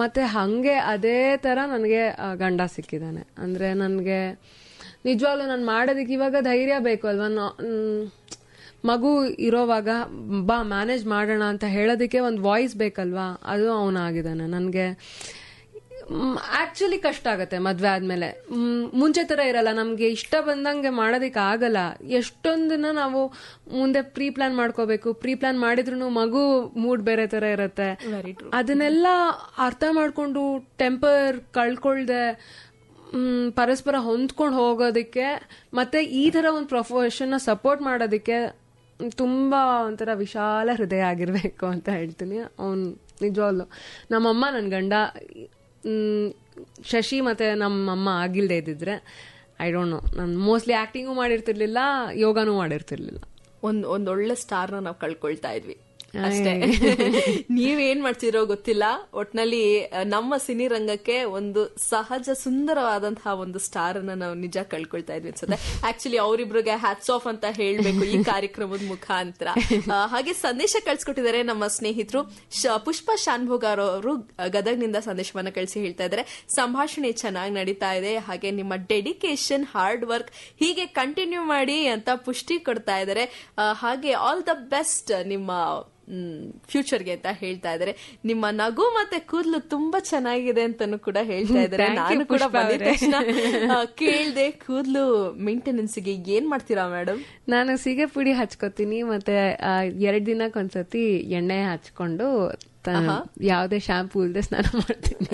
Speaker 2: ಮತ್ತೆ ಹಂಗೆ ಅದೇ ತರ ನನಗೆ ಗಂಡ ಸಿಕ್ಕಿದ್ದಾನೆ. ಅಂದ್ರೆ ನನ್ಗೆ ನಿಜವಾಗ್ಲೂ ನಾನು ಮಾಡೋದಕ್ಕೆ ಇವಾಗ ಧೈರ್ಯ ಬೇಕು ಅಲ್ವಾ. ಮಗು ಇರೋವಾಗ ಬಾ ಮ್ಯಾನೇಜ್ ಮಾಡೋಣ ಅಂತ ಹೇಳೋದಕ್ಕೆ ಒಂದು ವಾಯ್ಸ್ ಬೇಕಲ್ವಾ, ಅದು ಅವನಾಗಿದ್ದಾನೆ. ನನ್ಗೆ ಆಕ್ಚುಲಿ ಕಷ್ಟ ಆಗತ್ತೆ ಮದ್ವೆ ಆದ್ಮೇಲೆ. ಮುಂಚೆ ತರ ಇರಲ್ಲ, ನಮ್ಗೆ ಇಷ್ಟ ಬಂದಂಗೆ ಮಾಡೋದಿಕ್ ಆಗಲ್ಲ. ಎಷ್ಟೊಂದನ್ನ ನಾವು ಮುಂದೆ ಪ್ರೀ ಪ್ಲಾನ್ ಮಾಡ್ಕೋಬೇಕು. ಪ್ರೀ ಪ್ಲಾನ್ ಮಾಡಿದ್ರು ಮಗು ಮೂಡ್ ಬೇರೆ ತರ ಇರತ್ತೆ. ಅದನ್ನೆಲ್ಲ ಅರ್ಥ ಮಾಡ್ಕೊಂಡು ಟೆಂಪರ್ ಕಳ್ಕೊಳ್ದೆ ಪರಸ್ಪರ ಹೊಂದ್ಕೊಂಡು ಹೋಗೋದಿಕ್ಕೆ ಮತ್ತೆ ಈ ತರ ಒಂದು ಪ್ರೊಫೆಷನ್ ಸಪೋರ್ಟ್ ಮಾಡೋದಿಕ್ಕೆ ತುಂಬಾ ಒಂಥರ ವಿಶಾಲ ಹೃದಯ ಆಗಿರ್ಬೇಕು ಅಂತ ಹೇಳ್ತೀನಿ. ಅವ್ನು ನಿಜವಾಗ್ಲು ನಮ್ಮಮ್ಮ ನನ್ ಗಂಡ ಶಶಿ ಮತ್ತೆ ನಮ್ಮಮ್ಮ ಆಗಿಲ್ದೇ ಇದ್ದಿದ್ರೆ ಐ ಡೋಂಟ್ ನೋ, ನಾನು ಮೋಸ್ಟ್ಲಿ ಆಕ್ಟಿಂಗು ಮಾಡಿರ್ತಿರ್ಲಿಲ್ಲ, ಯೋಗಾನೂ ಮಾಡಿರ್ತಿರ್ಲಿಲ್ಲ.
Speaker 1: ಒಂದೊಳ್ಳೆ ಸ್ಟಾರ್ನ ನಾವು ಕಳ್ಕೊಳ್ತಾ ಇದ್ವಿ. ಅಷ್ಟೇ. ನೀವೇನ್ ಮಾಡ್ತಿರೋ ಗೊತ್ತಿಲ್ಲ, ಒಟ್ನಲ್ಲಿ ನಮ್ಮ ಸಿನಿ ರಂಗಕ್ಕೆ ಒಂದು ಸಹಜ ಸುಂದರವಾದಂತಹ ಒಂದು ಸ್ಟಾರ್ ಅನ್ನ ನಾವು ನಿಜ ಕಳ್ಕೊಳ್ತಾ ಇದ್ವಿ ಅನ್ಸುತ್ತೆ. ಆಕ್ಚುಲಿ ಅವರಿಬ್ರಿಗೆ ಹ್ಯಾಟ್ಸ್ ಆಫ್ ಅಂತ ಹೇಳ್ಬೇಕು ಈ ಕಾರ್ಯಕ್ರಮದ ಮುಖಾಂತರ. ಹಾಗೆ ಸಂದೇಶ ಕಳ್ಸಿಕೊಟ್ಟಿದ್ದಾರೆ ನಮ್ಮ ಸ್ನೇಹಿತರು. ಪುಷ್ಪ ಶಾನ್ಭೋಗ್ ಅವರು ಗದಗ್ನಿಂದ ಸಂದೇಶವನ್ನ ಕಳಿಸಿ ಹೇಳ್ತಾ ಇದ್ದಾರೆ, ಸಂಭಾಷಣೆ ಚೆನ್ನಾಗಿ ನಡೀತಾ ಇದೆ, ಹಾಗೆ ನಿಮ್ಮ ಡೆಡಿಕೇಶನ್, ಹಾರ್ಡ್ ವರ್ಕ್ ಹೀಗೆ ಕಂಟಿನ್ಯೂ ಮಾಡಿ ಅಂತ ಪುಷ್ಟಿ ಕೊಡ್ತಾ ಇದ್ದಾರೆ. ಹಾಗೆ ಆಲ್ ದ ಬೆಸ್ಟ್ ನಿಮ್ಮ ಫ್ಯೂಚರ್ಗೆ ಅಂತ ಹೇಳ್ತಾ ಇದ್ದಾರೆ. ನಿಮ್ಮ ನಗು ಮತ್ತೆ ಕೂದಲು ತುಂಬಾ ಚೆನ್ನಾಗಿದೆ ಅಂತಾನು ಕೂಡ ಹೇಳ್ತಾ ಇದ್ದಾರೆ. ನಾನು ಕೂಡ ಬಂದಿದ ತಕ್ಷಣ ಕೇಳ್ದೆ, ಕೂದಲು ಮೇಂಟೆನೆನ್ಸ್ ಗೆ ಏನ್ ಮಾಡ್ತೀರಾ ಮೇಡಮ್?
Speaker 2: ನಾನು ಸೀಗೆ ಪುಡಿ ಹಚ್ಕೋತೀನಿ, ಮತ್ತೆ 2 ದಿನಕ್ಕೊಂದ್ಸತಿ ಎಣ್ಣೆ ಹಚ್ಕೊಂಡು ಯಾವುದೇ ಶಾಂಪೂ ಇಲ್ಲದೆ ಸ್ನಾನ ಮಾಡ್ತೀನಿ.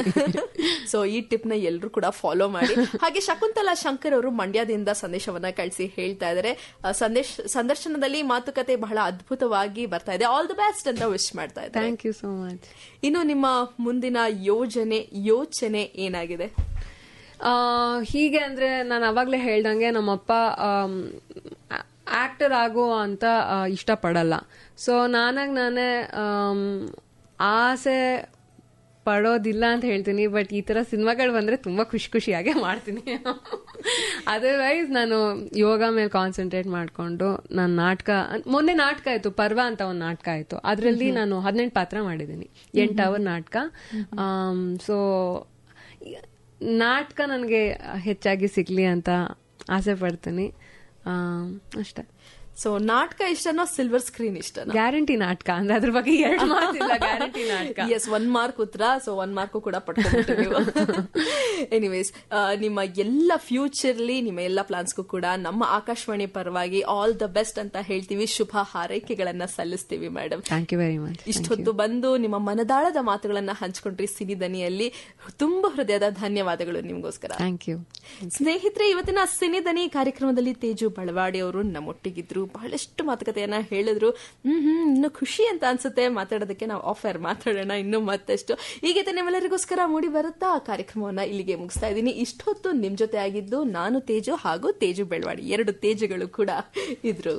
Speaker 1: ಸೊ ಈ ಟಿಪ್ ನ ಎಲ್ಲರೂ ಕೂಡ ಫಾಲೋ ಮಾಡಿ. ಹಾಗೆ ಶಕುಂತಲಾ ಶಂಕರ್ ಅವರು ಮಂಡ್ಯದಿಂದ ಸಂದೇಶವನ್ನ ಕಳಿಸಿ ಹೇಳ್ತಾ ಇದ್ದಾರೆ, ಸಂದರ್ಶನದಲ್ಲಿ ಮಾತುಕತೆ ಬಹಳ ಅದ್ಭುತವಾಗಿ ಬರ್ತಾ ಇದೆ, ಆಲ್ ದಿ ಬೆಸ್ಟ್ ಅಂತ ವಿಶ್ ಮಾಡ್ತಾ ಇದ್ದಾರೆ.
Speaker 2: Thank you so much.
Speaker 1: ಇನ್ನು ನಿಮ್ಮ ಮುಂದಿನ ಯೋಚನೆ ಏನಾಗಿದೆ?
Speaker 2: ಹೀಗೆ ಅಂದ್ರೆ ನಾನು ಅವಾಗ್ಲೇ ಹೇಳ್ದಂಗೆ ನಮ್ಮಪ್ಪ ಆಕ್ಟರ್ ಆಗೋ ಅಂತ ಇಷ್ಟಪಡಲ್ಲ. ಸೊ ನಾನೇ ಆಸೆ ಪಡೋದಿಲ್ಲ ಅಂತ ಹೇಳ್ತೀನಿ. ಬಟ್ ಈ ತರ ಸಿನಿಮಾಗಳು ಬಂದ್ರೆ ತುಂಬಾ ಖುಷಿಯಾಗೆ ಮಾಡ್ತೀನಿ. ಅದರ್ವೈಸ್ ನಾನು ಯೋಗ ಮೇಲೆ ಕಾನ್ಸಂಟ್ರೇಟ್ ಮಾಡ್ಕೊಂಡು ನಾನು ಮೊನ್ನೆ ನಾಟಕ ಆಯ್ತು, ಪರ್ವ ಅಂತ ಒಂದು ನಾಟಕ ಆಯ್ತು. ಅದ್ರಲ್ಲಿ ನಾನು 18 ಪಾತ್ರ ಮಾಡಿದ್ದೀನಿ, 8 ಅವರ್ ನಾಟಕ. ಸೊ ನಾಟಕ ನನಗೆ ಹೆಚ್ಚಾಗಿ ಸಿಗ್ಲಿ ಅಂತ ಆಸೆ ಪಡ್ತೀನಿ ಅಷ್ಟೇ.
Speaker 1: ಸೊ ನಾಟಕ ಇಷ್ಟನೋ ಸಿಲ್ವರ್ ಸ್ಕ್ರೀನ್ ಇಷ್ಟನೋ?
Speaker 2: ಗ್ಯಾರಂಟಿ ನಾಟಕ ಅಂದ್ರೆ ಅದ್ರ ಬಗ್ಗೆ 2 ಮಾತಿಲ್ಲ, ಗ್ಯಾರಂಟಿ ನಾಟಕ.
Speaker 1: ಎಸ್, 1 ಮಾರ್ಕ್ ಉತ್ತರ. ಸೊ 1 ಮಾರ್ಕ್ ಕೂಡ ಪಡ್ಕೊಂಡು. ಎನಿವೇಸ್, ನಿಮ್ಮ ಎಲ್ಲ ಫ್ಯೂಚರ್ಲಿ ನಿಮ್ಮ ಎಲ್ಲ ಪ್ಲಾನ್ಸ್ಗೂ ಕೂಡ ನಮ್ಮ ಆಕಾಶವಾಣಿ ಪರವಾಗಿ ಆಲ್ ದ ಬೆಸ್ಟ್ ಅಂತ ಹೇಳ್ತೀವಿ, ಶುಭ ಹಾರೈಕೆಗಳನ್ನ ಸಲ್ಲಿಸ್ತೀವಿ madam.
Speaker 2: Thank you very much.
Speaker 1: ಇಷ್ಟೊತ್ತು ಬಂದು ನಿಮ್ಮ ಮನದಾಳದ ಮಾತುಗಳನ್ನ ಹಂಚ್ಕೊಂಡ್ರಿ ಸಿನಿದನಿಯಲ್ಲಿ. ತುಂಬಾ ಹೃದಯದ ಧನ್ಯವಾದಗಳು ನಿಮ್ಗೋಸ್ಕರ.
Speaker 2: ಥ್ಯಾಂಕ್ ಯು
Speaker 1: ಸ್ನೇಹಿತರೆ. ಇವತ್ತಿನ ಸಿನಿದನಿ ಕಾರ್ಯಕ್ರಮದಲ್ಲಿ ತೇಜು ಬಳವಾಡಿ ಅವರು ನಮ್ಮೊಟ್ಟಿಗಿದ್ರು, ಬಹಳಷ್ಟು ಮಾತುಕತೆಯನ್ನ ಹೇಳಿದ್ರು. ಇನ್ನು ಖುಷಿ ಅಂತ ಅನ್ಸುತ್ತೆ ಮಾತಾಡೋದಕ್ಕೆ. ನಾವು ಆಫರ್ ಮಾತಾಡೋಣ ಇನ್ನು ಮತ್ತಷ್ಟು. ಈ ಗೀತೆ ನಿಮ್ಮೆಲ್ಲರಿಗೋಸ್ಕರ ಮೂಡಿ ಬರುತ್ತಾ ಕಾರ್ಯಕ್ರಮವನ್ನ ಇಲ್ಲಿಗೆ ಮುಗಿಸ್ತಾ ಇದ್ದೀನಿ. ಇಷ್ಟೊತ್ತು ನಿಮ್ ಜೊತೆ ಆಗಿದ್ದು ನಾನು ತೇಜು ಹಾಗೂ ತೇಜು ಬೆಳವಾಡಿ, 2 ತೇಜುಗಳು ಕೂಡ ಇದ್ರು.